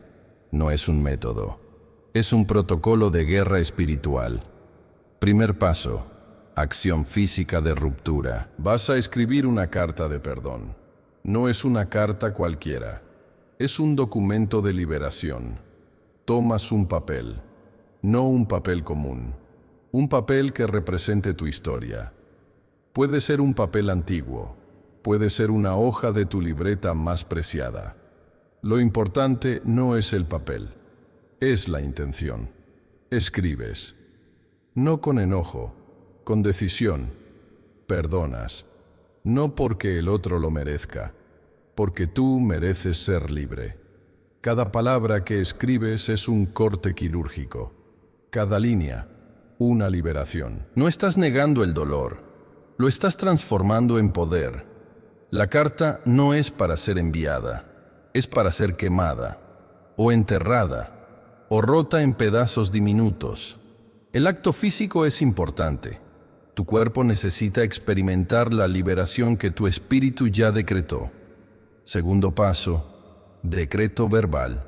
No es un método. Es un protocolo de guerra espiritual. Primer paso. Acción física de ruptura. Vas a escribir una carta de perdón. No es una carta cualquiera. Es un documento de liberación. Tomas un papel, no un papel común. Un papel que represente tu historia. Puede ser un papel antiguo. Puede ser una hoja de tu libreta más preciada. Lo importante no es el papel. Es la intención. Escribes. No con enojo. Con decisión, perdonas, no porque el otro lo merezca, porque tú mereces ser libre. Cada palabra que escribes es un corte quirúrgico, cada línea, una liberación. No estás negando el dolor, lo estás transformando en poder. La carta no es para ser enviada, es para ser quemada, o enterrada, o rota en pedazos diminutos. El acto físico es importante. Tu cuerpo necesita experimentar la liberación que tu espíritu ya decretó. Segundo paso, decreto verbal.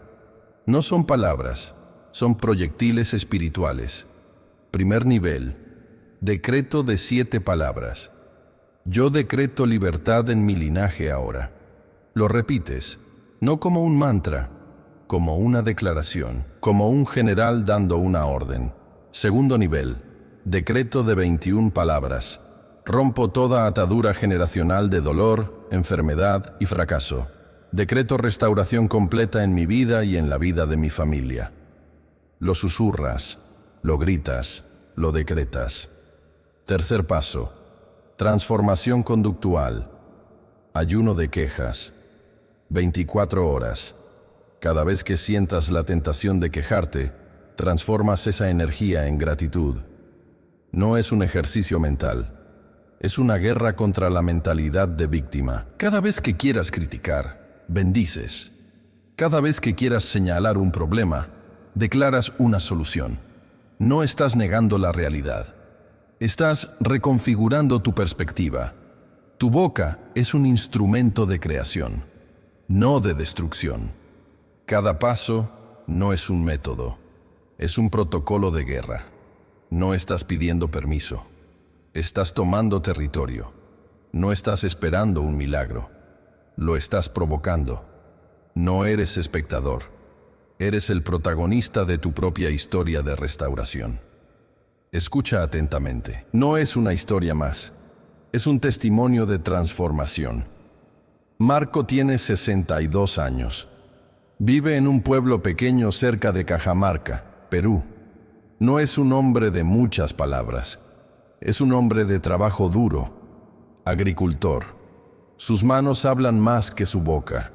No son palabras, son proyectiles espirituales. Primer nivel, decreto de 7 palabras. Yo decreto libertad en mi linaje ahora. Lo repites, no como un mantra, como una declaración, como un general dando una orden. Segundo nivel, decreto de 21 palabras. Rompo toda atadura generacional de dolor, enfermedad y fracaso. Decreto restauración completa en mi vida y en la vida de mi familia. Lo susurras, lo gritas, lo decretas. Tercer paso, transformación conductual. Ayuno de quejas. 24 horas. Cada vez que sientas la tentación de quejarte, transformas esa energía en gratitud. No es un ejercicio mental, Es una guerra contra la mentalidad de víctima. Cada vez que quieras criticar, bendices. Cada vez que quieras señalar un problema, declaras una solución. No estás negando la realidad. Estás reconfigurando tu perspectiva. Tu boca es un instrumento de creación, no de destrucción. Cada paso no es un método, es un protocolo de guerra. No estás pidiendo permiso. Estás tomando territorio. No estás esperando un milagro. Lo estás provocando. No eres espectador. Eres el protagonista de tu propia historia de restauración. Escucha atentamente. No es una historia más. Es un testimonio de transformación. Marco tiene 62 años. Vive en un pueblo pequeño cerca de Cajamarca, Perú. No es un hombre de muchas palabras. Es un hombre de trabajo duro, agricultor. Sus manos hablan más que su boca.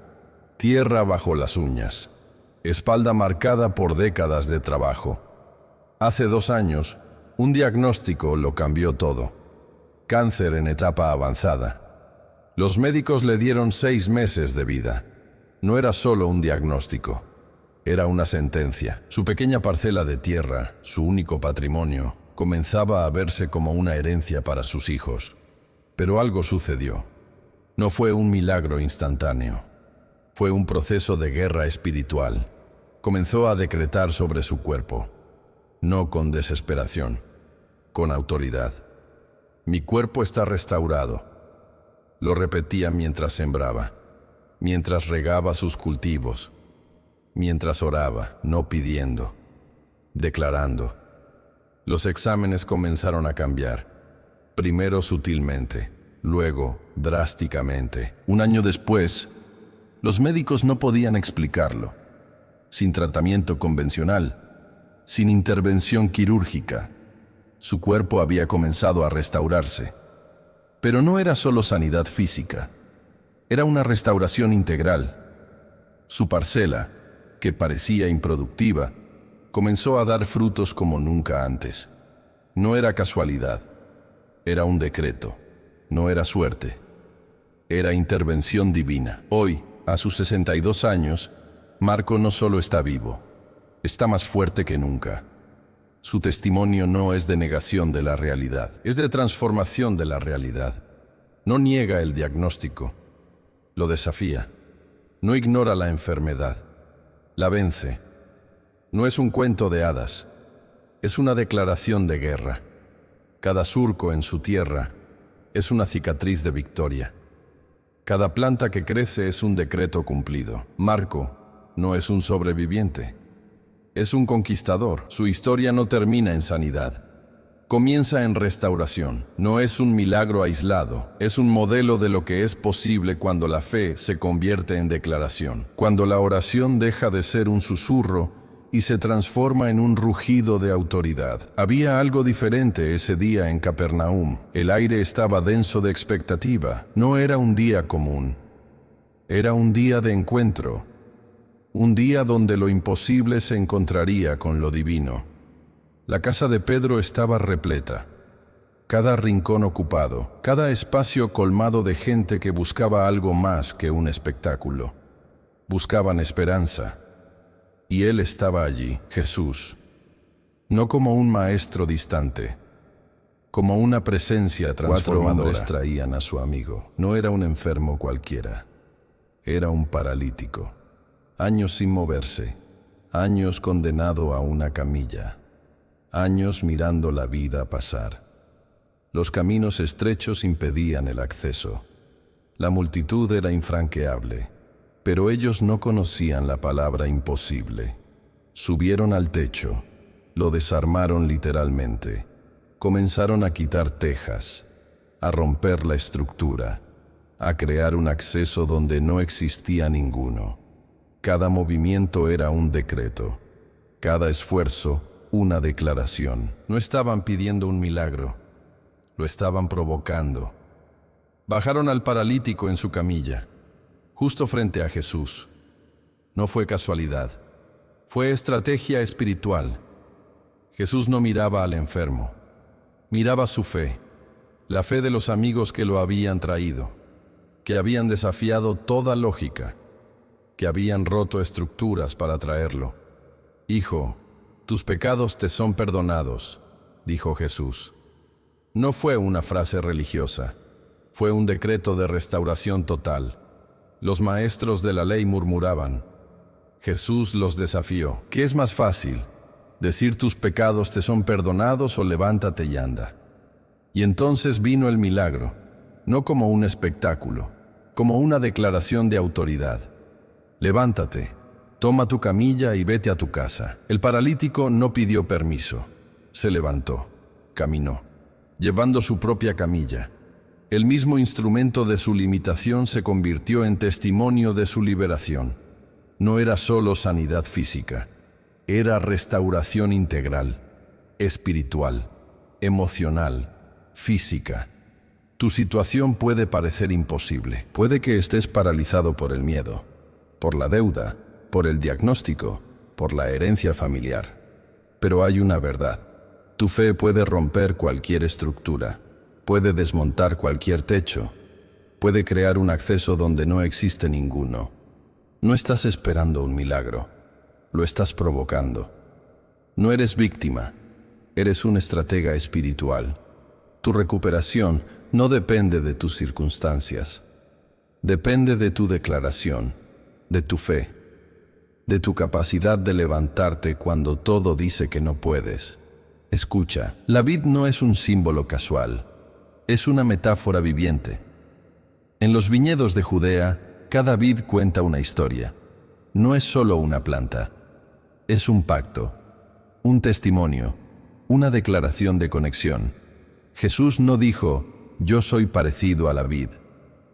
Tierra bajo las uñas. Espalda marcada por décadas de trabajo. Hace 2 años, un diagnóstico lo cambió todo. Cáncer en etapa avanzada. Los médicos le dieron 6 meses de vida. No era solo un diagnóstico, era una sentencia. Su pequeña parcela de tierra, su único patrimonio, comenzaba a verse como una herencia para sus hijos. Pero algo sucedió. No fue un milagro instantáneo. Fue un proceso de guerra espiritual. Comenzó a decretar sobre su cuerpo, no con desesperación, con autoridad. Mi cuerpo está restaurado. Lo repetía mientras sembraba, mientras regaba sus cultivos, mientras oraba, no pidiendo, declarando. Los exámenes comenzaron a cambiar, primero sutilmente, luego drásticamente. 1 año después, los médicos no podían explicarlo. Sin tratamiento convencional, sin intervención quirúrgica, su cuerpo había comenzado a restaurarse. Pero no era solo sanidad física, era una restauración integral. Su parcela, que parecía improductiva, comenzó a dar frutos como nunca antes. No era casualidad, era un decreto, no era suerte, era intervención divina. Hoy, a sus 62 años, Marco no solo está vivo, está más fuerte que nunca. Su testimonio no es de negación de la realidad, es de transformación de la realidad. No niega el diagnóstico, lo desafía. No ignora la enfermedad, la vence. No es un cuento de hadas, es una declaración de guerra. Cada surco en su tierra es una cicatriz de victoria. Cada planta que crece es un decreto cumplido. Marco no es un sobreviviente. Es un conquistador. Su historia no termina en sanidad. Comienza en restauración. No es un milagro aislado. Es un modelo de lo que es posible cuando la fe se convierte en declaración. Cuando la oración deja de ser un susurro y se transforma en un rugido de autoridad. Había algo diferente ese día en Capernaum. El aire estaba denso de expectativa. No era un día común. Era un día de encuentro. Un día donde lo imposible se encontraría con lo divino. La casa de Pedro estaba repleta. Cada rincón ocupado, cada espacio colmado de gente que buscaba algo más que un espectáculo. Buscaban esperanza. Y Él estaba allí, Jesús. No como un maestro distante, como una presencia transformadora. 4 hombres traían a su amigo. No era un enfermo cualquiera. Era un paralítico. Años sin moverse, años condenado a una camilla, años mirando la vida pasar. Los caminos estrechos impedían el acceso. La multitud era infranqueable, pero ellos no conocían la palabra imposible. Subieron al techo, lo desarmaron literalmente, comenzaron a quitar tejas, a romper la estructura, a crear un acceso donde no existía ninguno. Cada movimiento era un decreto, cada esfuerzo una declaración. No estaban pidiendo un milagro, lo estaban provocando. Bajaron al paralítico en su camilla, justo frente a Jesús. No fue casualidad, fue estrategia espiritual. Jesús no miraba al enfermo, miraba su fe. La fe de los amigos que lo habían traído, que habían desafiado toda lógica, que habían roto estructuras para traerlo. Hijo, tus pecados te son perdonados, dijo Jesús. No fue una frase religiosa, fue un decreto de restauración total. Los maestros de la ley murmuraban. Jesús los desafió. ¿Qué es más fácil? ¿Decir tus pecados te son perdonados o levántate y anda? Y entonces vino el milagro, no como un espectáculo, como una declaración de autoridad. Levántate, toma tu camilla y vete a tu casa. El paralítico no pidió permiso. Se levantó, caminó, llevando su propia camilla. El mismo instrumento de su limitación se convirtió en testimonio de su liberación. No era solo sanidad física, era restauración integral, espiritual, emocional, física. Tu situación puede parecer imposible. Puede que estés paralizado por el miedo, por la deuda, por el diagnóstico, por la herencia familiar. Pero hay una verdad. Tu fe puede romper cualquier estructura, puede desmontar cualquier techo, puede crear un acceso donde no existe ninguno. No estás esperando un milagro, lo estás provocando. No eres víctima, eres un estratega espiritual. Tu recuperación no depende de tus circunstancias, depende de tu declaración, de tu fe, de tu capacidad de levantarte cuando todo dice que no puedes. Escucha, la vid no es un símbolo casual, es una metáfora viviente. En los viñedos de Judea, cada vid cuenta una historia. No es solo una planta, es un pacto, un testimonio, una declaración de conexión. Jesús no dijo, yo soy parecido a la vid.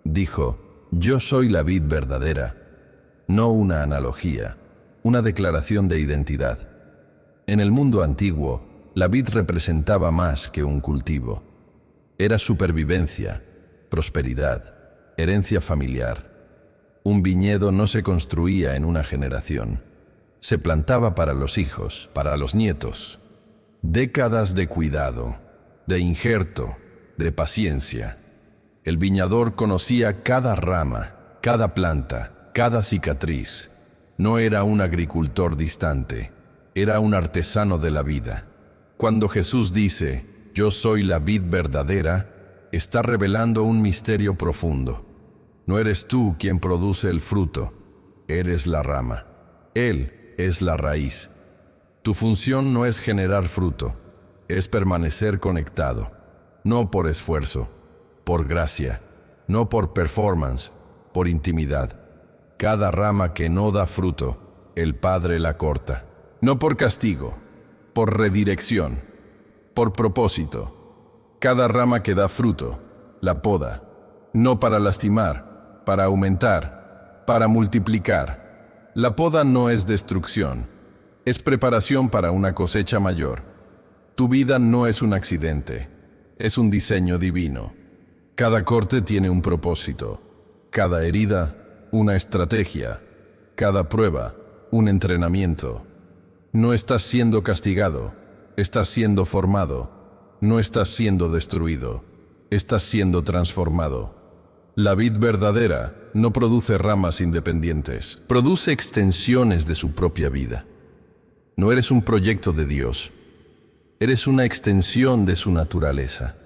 Dijo, yo soy la vid verdadera. No una analogía, una declaración de identidad. En el mundo antiguo, la vid representaba más que un cultivo. Era supervivencia, prosperidad, herencia familiar. Un viñedo no se construía en una generación. Se plantaba para los hijos, para los nietos. Décadas de cuidado, de injerto, de paciencia. El viñador conocía cada rama, cada planta, cada cicatriz. No era un agricultor distante, era un artesano de la vida. Cuando Jesús dice, yo soy la vid verdadera, está revelando un misterio profundo. No eres tú quien produce el fruto, eres la rama. Él es la raíz. Tu función no es generar fruto, es permanecer conectado, no por esfuerzo, por gracia, no por performance, por intimidad. Cada rama que no da fruto, el Padre la corta, no por castigo, por redirección, por propósito. Cada rama que da fruto, la poda, no para lastimar, para aumentar, para multiplicar. La poda no es destrucción, es preparación para una cosecha mayor. Tu vida no es un accidente, es un diseño divino. Cada corte tiene un propósito, cada herida, una estrategia, cada prueba, un entrenamiento. No estás siendo castigado, estás siendo formado. No estás siendo destruido, estás siendo transformado. La vid verdadera no produce ramas independientes, produce extensiones de su propia vida. No eres un proyecto de Dios, eres una extensión de su naturaleza.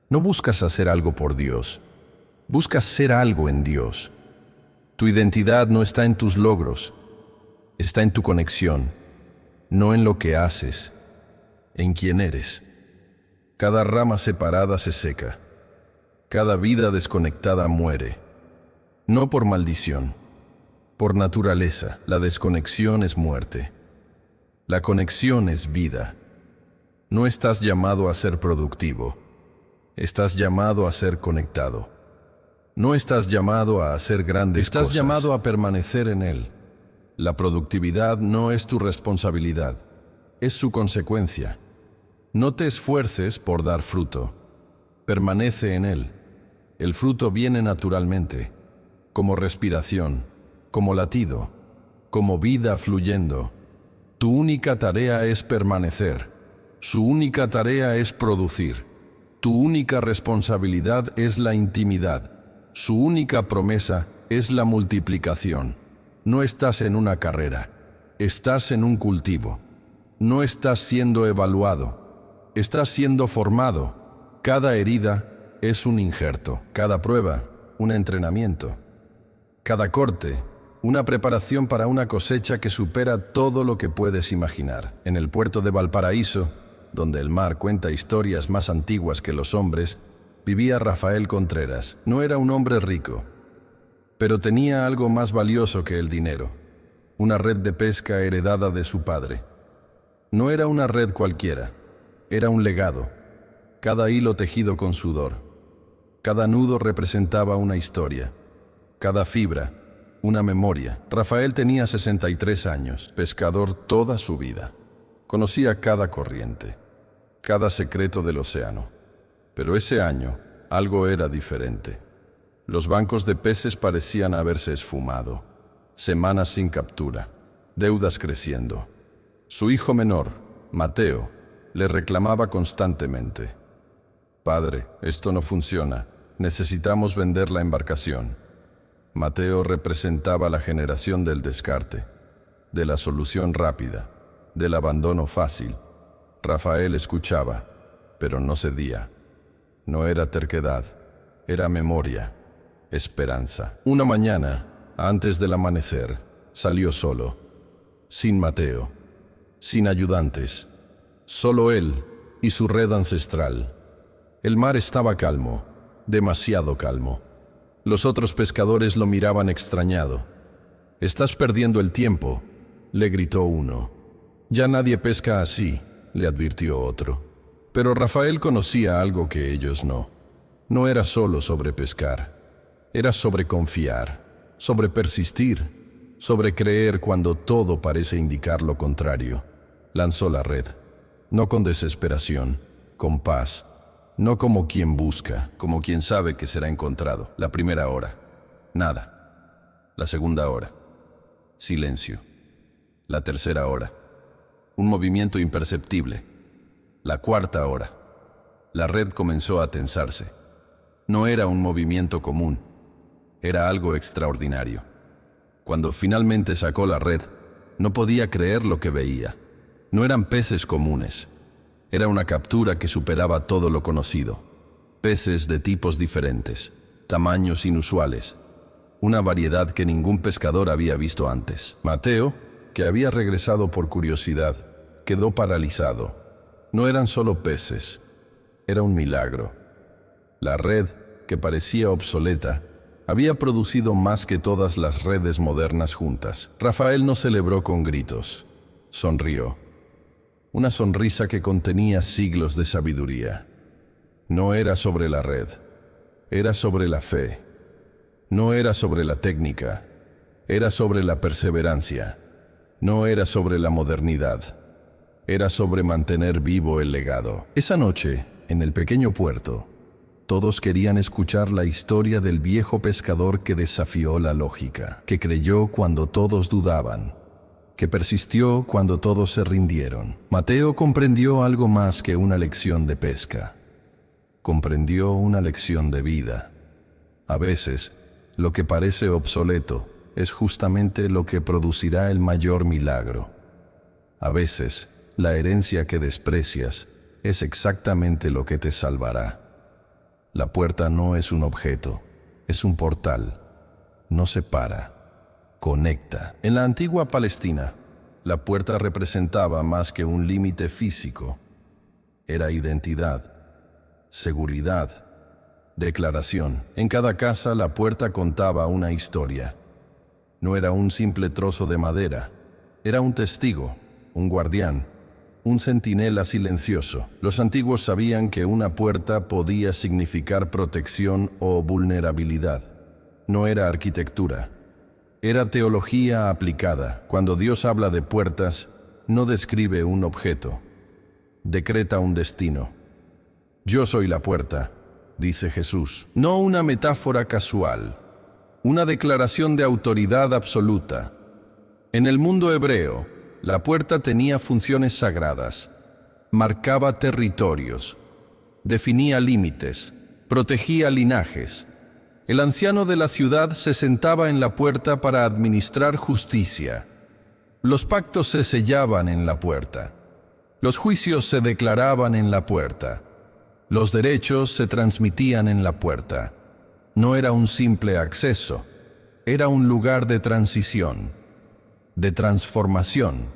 No buscas hacer algo por Dios, buscas ser algo en Dios. Tu identidad no está en tus logros, está en tu conexión, no en lo que haces, en quién eres. Cada rama separada se seca, cada vida desconectada muere. No por maldición, por naturaleza. La desconexión es muerte. La conexión es vida. No estás llamado a ser productivo, estás llamado a ser conectado. No estás llamado a hacer grandes cosas. Estás llamado a permanecer en Él. La productividad no es tu responsabilidad, es su consecuencia. No te esfuerces por dar fruto. Permanece en Él. El fruto viene naturalmente, como respiración, como latido, como vida fluyendo. Tu única tarea es permanecer. Su única tarea es producir. Tu única responsabilidad es la intimidad. Su única promesa es la multiplicación. No estás en una carrera, estás en un cultivo. No estás siendo evaluado, estás siendo formado. Cada herida es un injerto, cada prueba, un entrenamiento. Cada corte, una preparación para una cosecha que supera todo lo que puedes imaginar. En el puerto de Valparaíso, donde el mar cuenta historias más antiguas que los hombres, vivía Rafael Contreras. No era un hombre rico, pero tenía algo más valioso que el dinero: una red de pesca heredada de su padre. No era una red cualquiera, era un legado. Cada hilo tejido con sudor. Cada nudo representaba una historia. Cada fibra, una memoria. Rafael tenía 63 años, pescador toda su vida. Conocía cada corriente, cada secreto del océano. Pero ese año, algo era diferente. Los bancos de peces parecían haberse esfumado. Semanas sin captura, deudas creciendo. Su hijo menor, Mateo, le reclamaba constantemente: «Padre, esto no funciona. Necesitamos vender la embarcación». Mateo representaba la generación del descarte, de la solución rápida, del abandono fácil. Rafael escuchaba, pero no cedía. No era terquedad, era memoria, esperanza. Una mañana, antes del amanecer, salió solo, sin Mateo, sin ayudantes, solo él y su red ancestral. El mar estaba calmo, demasiado calmo. Los otros pescadores lo miraban extrañado. «Estás perdiendo el tiempo», le gritó uno. «Ya nadie pesca así», le advirtió otro. Pero Rafael conocía algo que ellos no. No era solo sobre pescar, era sobre confiar, sobre persistir, sobre creer cuando todo parece indicar lo contrario. Lanzó la red, no con desesperación, con paz, no como quien busca, como quien sabe que será encontrado. La primera hora, nada. La segunda hora, silencio. La tercera hora, un movimiento imperceptible. La cuarta hora, la red comenzó a tensarse. No era un movimiento común, era algo extraordinario. Cuando finalmente sacó la red, no podía creer lo que veía. No eran peces comunes. Era una captura que superaba todo lo conocido. Peces de tipos diferentes, tamaños inusuales, una variedad que ningún pescador había visto antes. Mateo, que había regresado por curiosidad, quedó paralizado. No eran solo peces, era un milagro. La red, que parecía obsoleta, había producido más que todas las redes modernas juntas. Rafael no celebró con gritos, sonrió. Una sonrisa que contenía siglos de sabiduría. No era sobre la red, era sobre la fe. No era sobre la técnica, era sobre la perseverancia. No era sobre la modernidad, era sobre mantener vivo el legado. Esa noche, en el pequeño puerto, todos querían escuchar la historia del viejo pescador que desafió la lógica, que creyó cuando todos dudaban, que persistió cuando todos se rindieron. Mateo comprendió algo más que una lección de pesca. Comprendió una lección de vida. A veces, lo que parece obsoleto es justamente lo que producirá el mayor milagro. A veces, la herencia que desprecias es exactamente lo que te salvará. La puerta no es un objeto, es un portal. No separa, conecta. En la antigua Palestina, la puerta representaba más que un límite físico. Era identidad, seguridad, declaración. En cada casa la puerta contaba una historia. No era un simple trozo de madera, era un testigo, un guardián, un centinela silencioso. Los antiguos sabían que una puerta podía significar protección o vulnerabilidad. No era arquitectura, era teología aplicada. Cuando Dios habla de puertas, no describe un objeto, decreta un destino. Yo soy la puerta, dice Jesús. No una metáfora casual, una declaración de autoridad absoluta. En el mundo hebreo, la puerta tenía funciones sagradas, marcaba territorios, definía límites, protegía linajes. El anciano de la ciudad se sentaba en la puerta para administrar justicia. Los pactos se sellaban en la puerta. Los juicios se declaraban en la puerta. Los derechos se transmitían en la puerta. No era un simple acceso, era un lugar de transición, de transformación,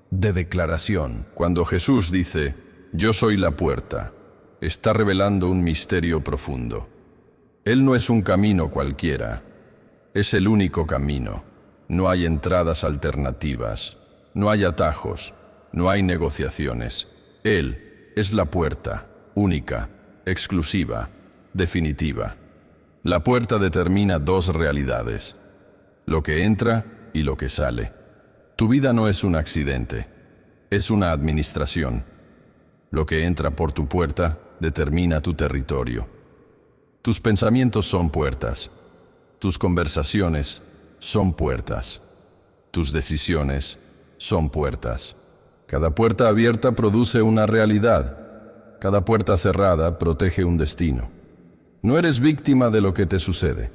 de declaración. Cuando Jesús dice, "Yo soy la puerta", está revelando un misterio profundo. Él no es un camino cualquiera, es el único camino. No hay entradas alternativas, no hay atajos, no hay negociaciones. Él es la puerta, única, exclusiva, definitiva. La puerta determina dos realidades, lo que entra y lo que sale. Tu vida no es un accidente, es una administración. Lo que entra por tu puerta determina tu territorio. Tus pensamientos son puertas, tus conversaciones son puertas, tus decisiones son puertas. Cada puerta abierta produce una realidad, cada puerta cerrada protege un destino. No eres víctima de lo que te sucede,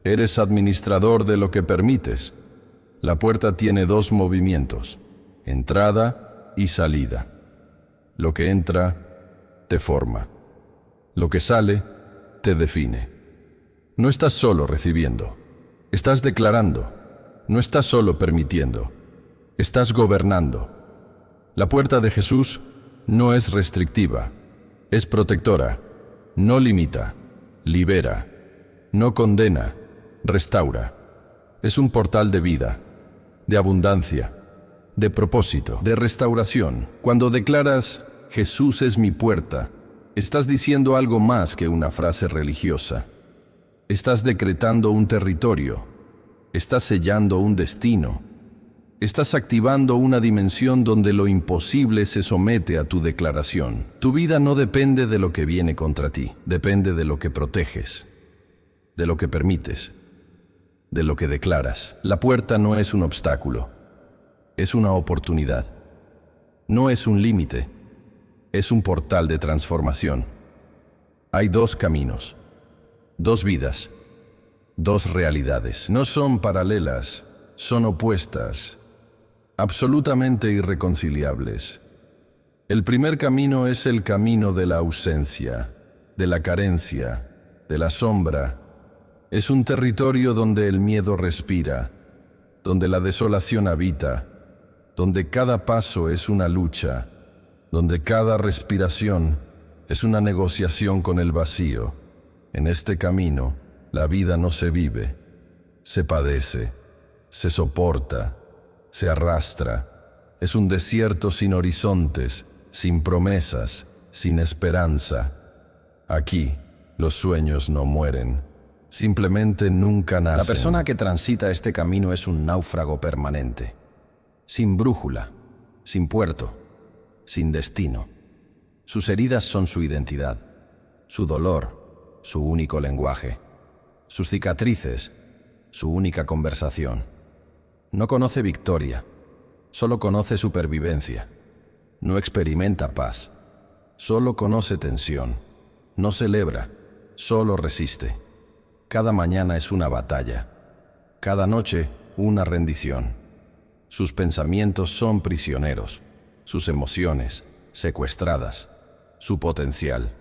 eres administrador de lo que permites. La puerta tiene dos movimientos, entrada y salida. Lo que entra te forma, lo que sale te define. No estás solo recibiendo, estás declarando. No estás solo permitiendo, estás gobernando. La puerta de Jesús no es restrictiva, es protectora, no limita, libera, no condena, restaura. Es un portal de vida, de abundancia, de propósito, de restauración. Cuando declaras, "Jesús es mi puerta", estás diciendo algo más que una frase religiosa. Estás decretando un territorio, estás sellando un destino, estás activando una dimensión donde lo imposible se somete a tu declaración. Tu vida no depende de lo que viene contra ti, depende de lo que proteges, de lo que permites, de lo que declaras. La puerta no es un obstáculo, es una oportunidad. No es un límite, es un portal de transformación. Hay dos caminos, dos vidas, dos realidades. No son paralelas, son opuestas, absolutamente irreconciliables. El primer camino es el camino de la ausencia, de la carencia, de la sombra. Es un territorio donde el miedo respira, donde la desolación habita, donde cada paso es una lucha, donde cada respiración es una negociación con el vacío. En este camino, la vida no se vive, se padece, se soporta, se arrastra. Es un desierto sin horizontes, sin promesas, sin esperanza. Aquí, los sueños no mueren, simplemente nunca nacen. La persona que transita este camino es un náufrago permanente, sin brújula, sin puerto, sin destino. Sus heridas son su identidad, su dolor, su único lenguaje, sus cicatrices, su única conversación. No conoce victoria, solo conoce supervivencia. No experimenta paz, solo conoce tensión. No celebra, solo resiste. Cada mañana es una batalla, cada noche una rendición. Sus pensamientos son prisioneros, sus emociones secuestradas, su potencial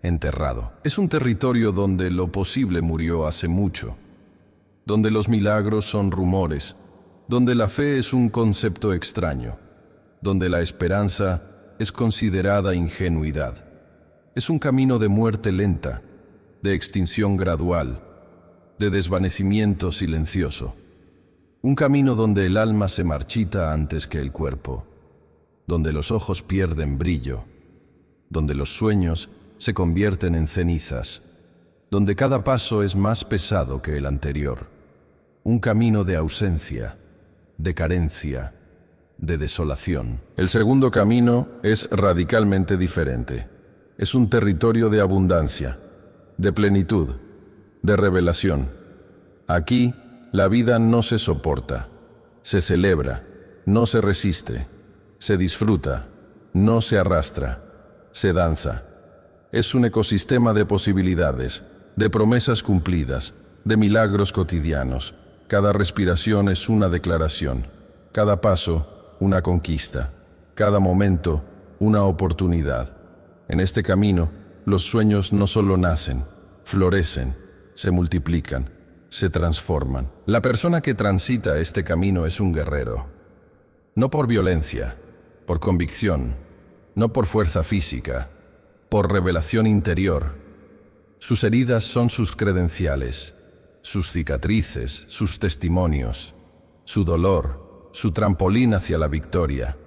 enterrado. Es un territorio donde lo posible murió hace mucho, donde los milagros son rumores, donde la fe es un concepto extraño, donde la esperanza es considerada ingenuidad. Es un camino de muerte lenta, de extinción gradual, de desvanecimiento silencioso. Un camino donde el alma se marchita antes que el cuerpo, donde los ojos pierden brillo, donde los sueños se convierten en cenizas, donde cada paso es más pesado que el anterior. Un camino de ausencia, de carencia, de desolación. El segundo camino es radicalmente diferente. Es un territorio de abundancia, de plenitud, de revelación. Aquí, la vida no se soporta, se celebra, no se resiste, se disfruta, no se arrastra, se danza. Es un ecosistema de posibilidades, de promesas cumplidas, de milagros cotidianos. Cada respiración es una declaración, cada paso una conquista, cada momento una oportunidad. En este camino, los sueños no solo nacen, florecen, se multiplican, se transforman. La persona que transita este camino es un guerrero. No por violencia, por convicción, no por fuerza física, por revelación interior. Sus heridas son sus credenciales, sus cicatrices, sus testimonios, su dolor, su trampolín hacia la victoria.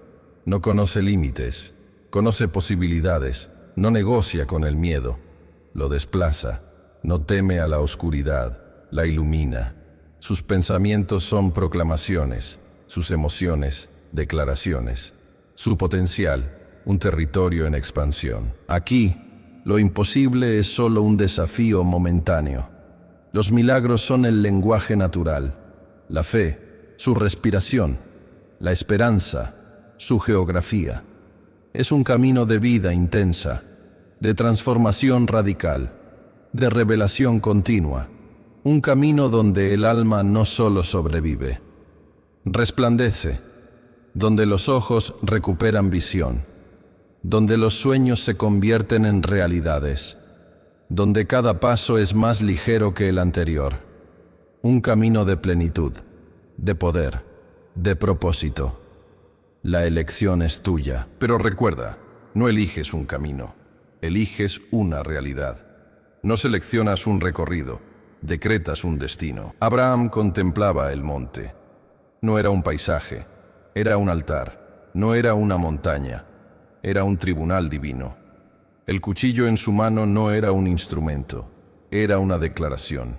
No conoce límites, conoce posibilidades, no negocia con el miedo, lo desplaza, no teme a la oscuridad, la ilumina. Sus pensamientos son proclamaciones, sus emociones, declaraciones. Su potencial, un territorio en expansión. Aquí, lo imposible es solo un desafío momentáneo. Los milagros son el lenguaje natural, la fe, su respiración, la esperanza, su geografía. Es un camino de vida intensa, de transformación radical, de revelación continua, un camino donde el alma no solo sobrevive, resplandece, donde los ojos recuperan visión, donde los sueños se convierten en realidades, donde cada paso es más ligero que el anterior. Un camino de plenitud, de poder, de propósito. La elección es tuya. Pero recuerda, no eliges un camino, eliges una realidad. No seleccionas un recorrido, decretas un destino. Abraham contemplaba el monte. No era un paisaje, era un altar. No era una montaña, era un tribunal divino. El cuchillo en su mano no era un instrumento, era una declaración.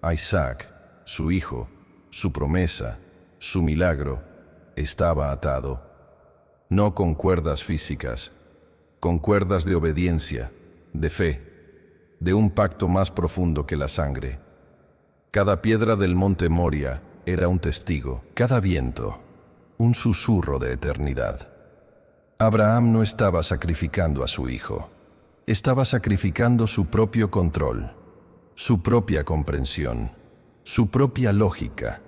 A Isaac, su hijo, su promesa, su milagro, estaba atado. No con cuerdas físicas, con cuerdas de obediencia, de fe, de un pacto más profundo que la sangre. Cada piedra del monte Moria era un testigo, cada viento, un susurro de eternidad. Abraham no estaba sacrificando a su hijo. Estaba sacrificando su propio control, su propia comprensión, su propia lógica.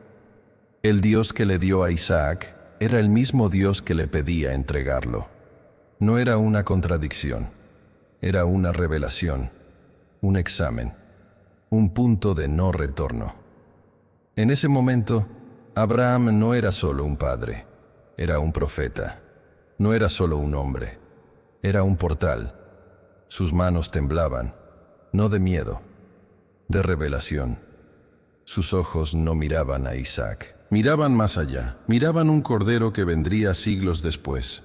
El Dios que le dio a Isaac era el mismo Dios que le pedía entregarlo. No era una contradicción, era una revelación, un examen, un punto de no retorno. En ese momento, Abraham no era solo un padre, era un profeta. No era solo un hombre, era un portal. Sus manos temblaban, no de miedo, de revelación. Sus ojos no miraban a Isaac, miraban más allá, miraban un cordero que vendría siglos después.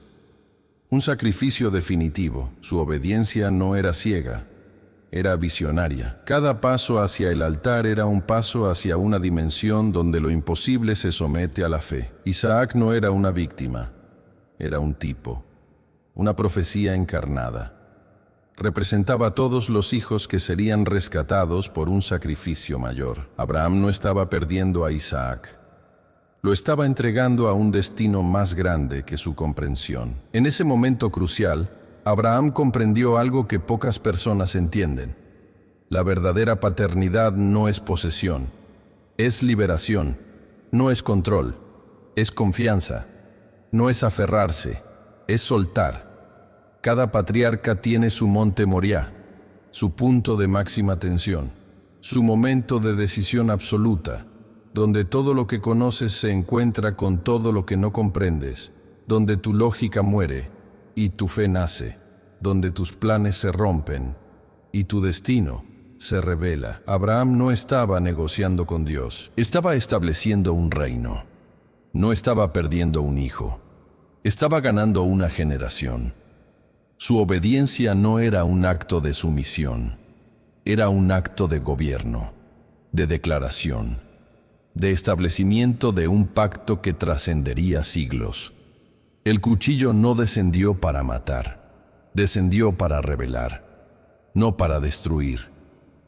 Un sacrificio definitivo. Su obediencia no era ciega, era visionaria. Cada paso hacia el altar era un paso hacia una dimensión donde lo imposible se somete a la fe. Isaac no era una víctima, era un tipo, una profecía encarnada. Representaba a todos los hijos que serían rescatados por un sacrificio mayor. Abraham no estaba perdiendo a Isaac. Lo estaba entregando a un destino más grande que su comprensión. En ese momento crucial, Abraham comprendió algo que pocas personas entienden. La verdadera paternidad no es posesión, es liberación, no es control, es confianza, no es aferrarse, es soltar. Cada patriarca tiene su monte Moriah, su punto de máxima tensión, su momento de decisión absoluta, donde todo lo que conoces se encuentra con todo lo que no comprendes, donde tu lógica muere y tu fe nace, donde tus planes se rompen y tu destino se revela. Abraham no estaba negociando con Dios, estaba estableciendo un reino. No estaba perdiendo un hijo, estaba ganando una generación. Su obediencia no era un acto de sumisión, era un acto de gobierno, de declaración, de establecimiento de un pacto que trascendería siglos. El cuchillo no descendió para matar, descendió para revelar, no para destruir,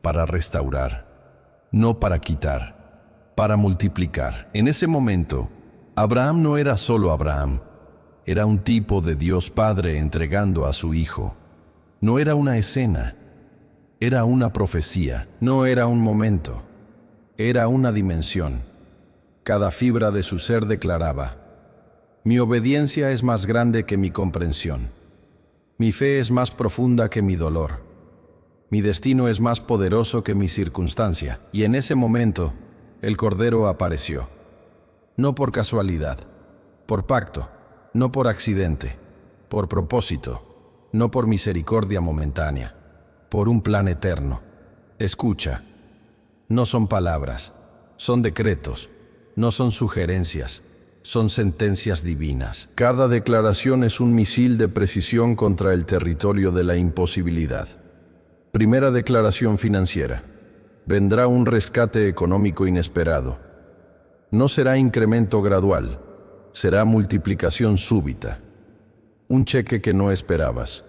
para restaurar, no para quitar, para multiplicar. En ese momento, Abraham no era solo Abraham, era un tipo de Dios Padre entregando a su Hijo. No era una escena, era una profecía. No era un momento, era una dimensión. Cada fibra de su ser declaraba: mi obediencia es más grande que mi comprensión. Mi fe es más profunda que mi dolor. Mi destino es más poderoso que mi circunstancia. Y en ese momento, el Cordero apareció. No por casualidad, por pacto, no por accidente, por propósito, no por misericordia momentánea, por un plan eterno. Escucha, no son palabras, son decretos, no son sugerencias, son sentencias divinas. Cada declaración es un misil de precisión contra el territorio de la imposibilidad. Primera declaración financiera. Vendrá un rescate económico inesperado. No será incremento gradual, será multiplicación súbita. Un cheque que no esperabas.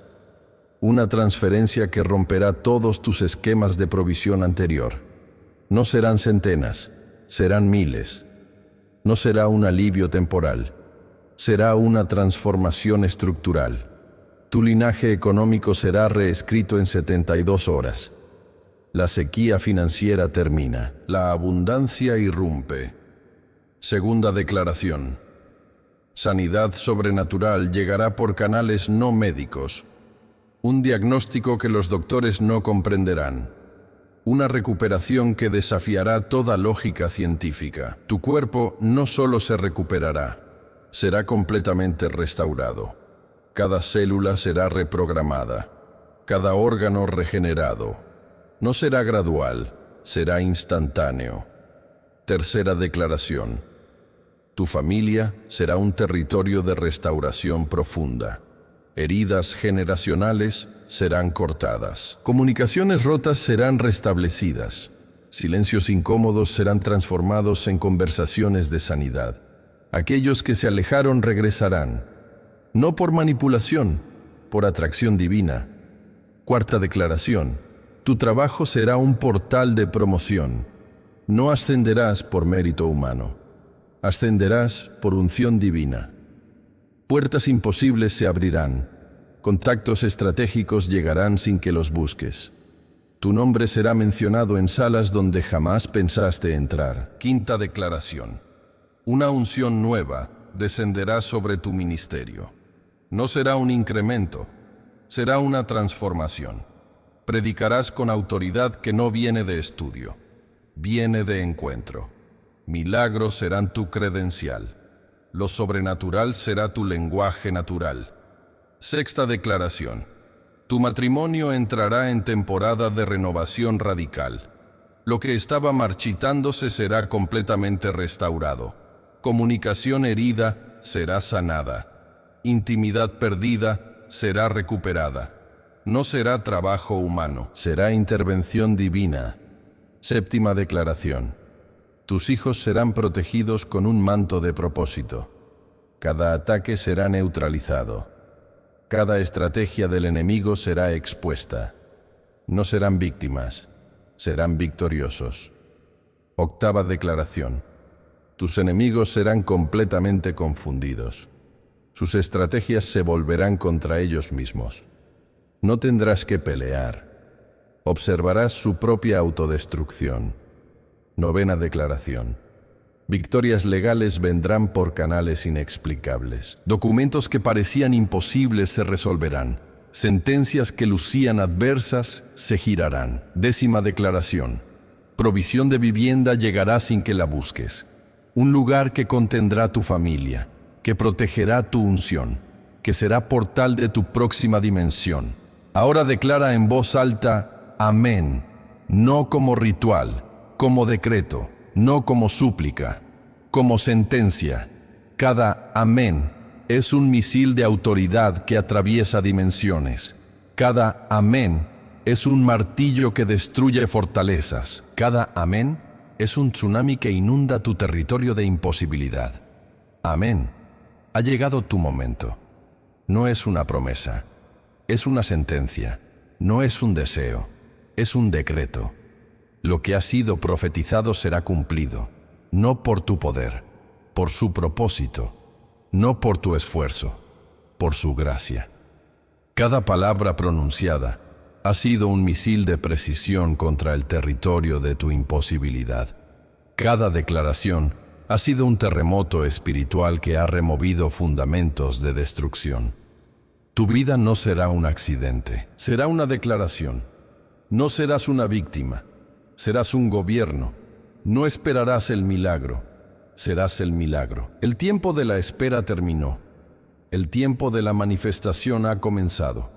Una transferencia que romperá todos tus esquemas de provisión anterior. No serán centenas, serán miles. No será un alivio temporal, será una transformación estructural. Tu linaje económico será reescrito en 72 horas. La sequía financiera termina, la abundancia irrumpe. Segunda declaración. Sanidad sobrenatural llegará por canales no médicos. Un diagnóstico que los doctores no comprenderán. Una recuperación que desafiará toda lógica científica. Tu cuerpo no solo se recuperará, será completamente restaurado. Cada célula será reprogramada, cada órgano regenerado. No será gradual, será instantáneo. Tercera declaración. Tu familia será un territorio de restauración profunda. Heridas generacionales serán cortadas. Comunicaciones rotas serán restablecidas. Silencios incómodos serán transformados en conversaciones de sanidad. Aquellos que se alejaron regresarán. No por manipulación, por atracción divina. Cuarta declaración. Tu trabajo será un portal de promoción. No ascenderás por mérito humano. Ascenderás por unción divina. Puertas imposibles se abrirán. Contactos estratégicos llegarán sin que los busques. Tu nombre será mencionado en salas donde jamás pensaste entrar. Quinta declaración. Una unción nueva descenderá sobre tu ministerio. No será un incremento, será una transformación. Predicarás con autoridad que no viene de estudio, viene de encuentro. Milagros serán tu credencial. Lo sobrenatural será tu lenguaje natural. Sexta declaración. Tu matrimonio entrará en temporada de renovación radical. Lo que estaba marchitándose será completamente restaurado. Comunicación herida será sanada. Intimidad perdida será recuperada. No será trabajo humano, será intervención divina. Séptima declaración. Tus hijos serán protegidos con un manto de propósito. Cada ataque será neutralizado. Cada estrategia del enemigo será expuesta. No serán víctimas, serán victoriosos. Octava declaración. Tus enemigos serán completamente confundidos. Sus estrategias se volverán contra ellos mismos. No tendrás que pelear. Observarás su propia autodestrucción. Novena declaración. Victorias legales vendrán por canales inexplicables. Documentos que parecían imposibles se resolverán. Sentencias que lucían adversas se girarán. Décima declaración. Provisión de vivienda llegará sin que la busques. Un lugar que contendrá tu familia, que protegerá tu unción, que será portal de tu próxima dimensión. Ahora declara en voz alta, amén, no como ritual, como decreto, no como súplica, como sentencia. Cada amén es un misil de autoridad que atraviesa dimensiones. Cada amén es un martillo que destruye fortalezas. Cada amén es un tsunami que inunda tu territorio de imposibilidad. Amén. Ha llegado tu momento. No es una promesa, es una sentencia. No es un deseo, es un decreto. Lo que ha sido profetizado será cumplido, no por tu poder, por su propósito, no por tu esfuerzo, por su gracia. Cada palabra pronunciada ha sido un misil de precisión contra el territorio de tu imposibilidad. Cada declaración ha sido un terremoto espiritual que ha removido fundamentos de destrucción. Tu vida no será un accidente, será una declaración. No serás una víctima, serás un gobierno. No esperarás el milagro, serás el milagro. El tiempo de la espera terminó. El tiempo de la manifestación ha comenzado.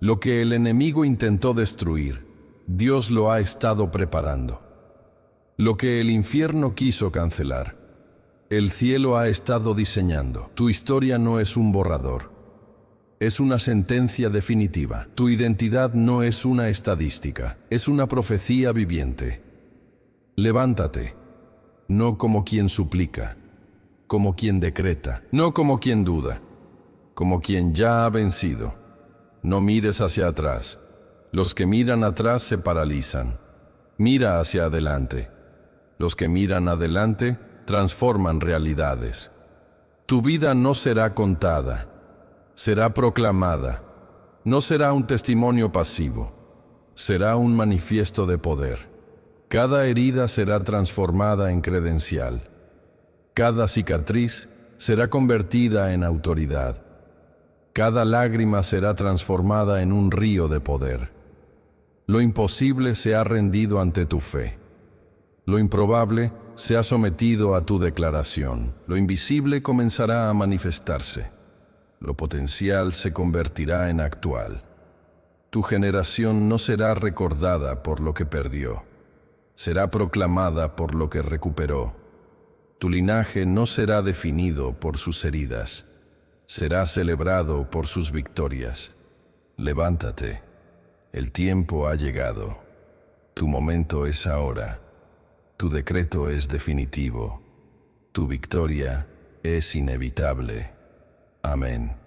Lo que el enemigo intentó destruir, Dios lo ha estado preparando. Lo que el infierno quiso cancelar, el cielo ha estado diseñando. Tu historia no es un borrador, es una sentencia definitiva. Tu identidad no es una estadística, es una profecía viviente. Levántate, no como quien suplica, como quien decreta, no como quien duda, como quien ya ha vencido. No mires hacia atrás. Los que miran atrás se paralizan. Mira hacia adelante. Los que miran adelante transforman realidades. Tu vida no será contada, será proclamada. No será un testimonio pasivo, será un manifiesto de poder. Cada herida será transformada en credencial. Cada cicatriz será convertida en autoridad. Cada lágrima será transformada en un río de poder. Lo imposible se ha rendido ante tu fe. Lo improbable se ha sometido a tu declaración. Lo invisible comenzará a manifestarse. Lo potencial se convertirá en actual. Tu generación no será recordada por lo que perdió. Será proclamada por lo que recuperó. Tu linaje no será definido por sus heridas. Será celebrado por sus victorias. Levántate. El tiempo ha llegado. Tu momento es ahora. Tu decreto es definitivo. Tu victoria es inevitable. Amén.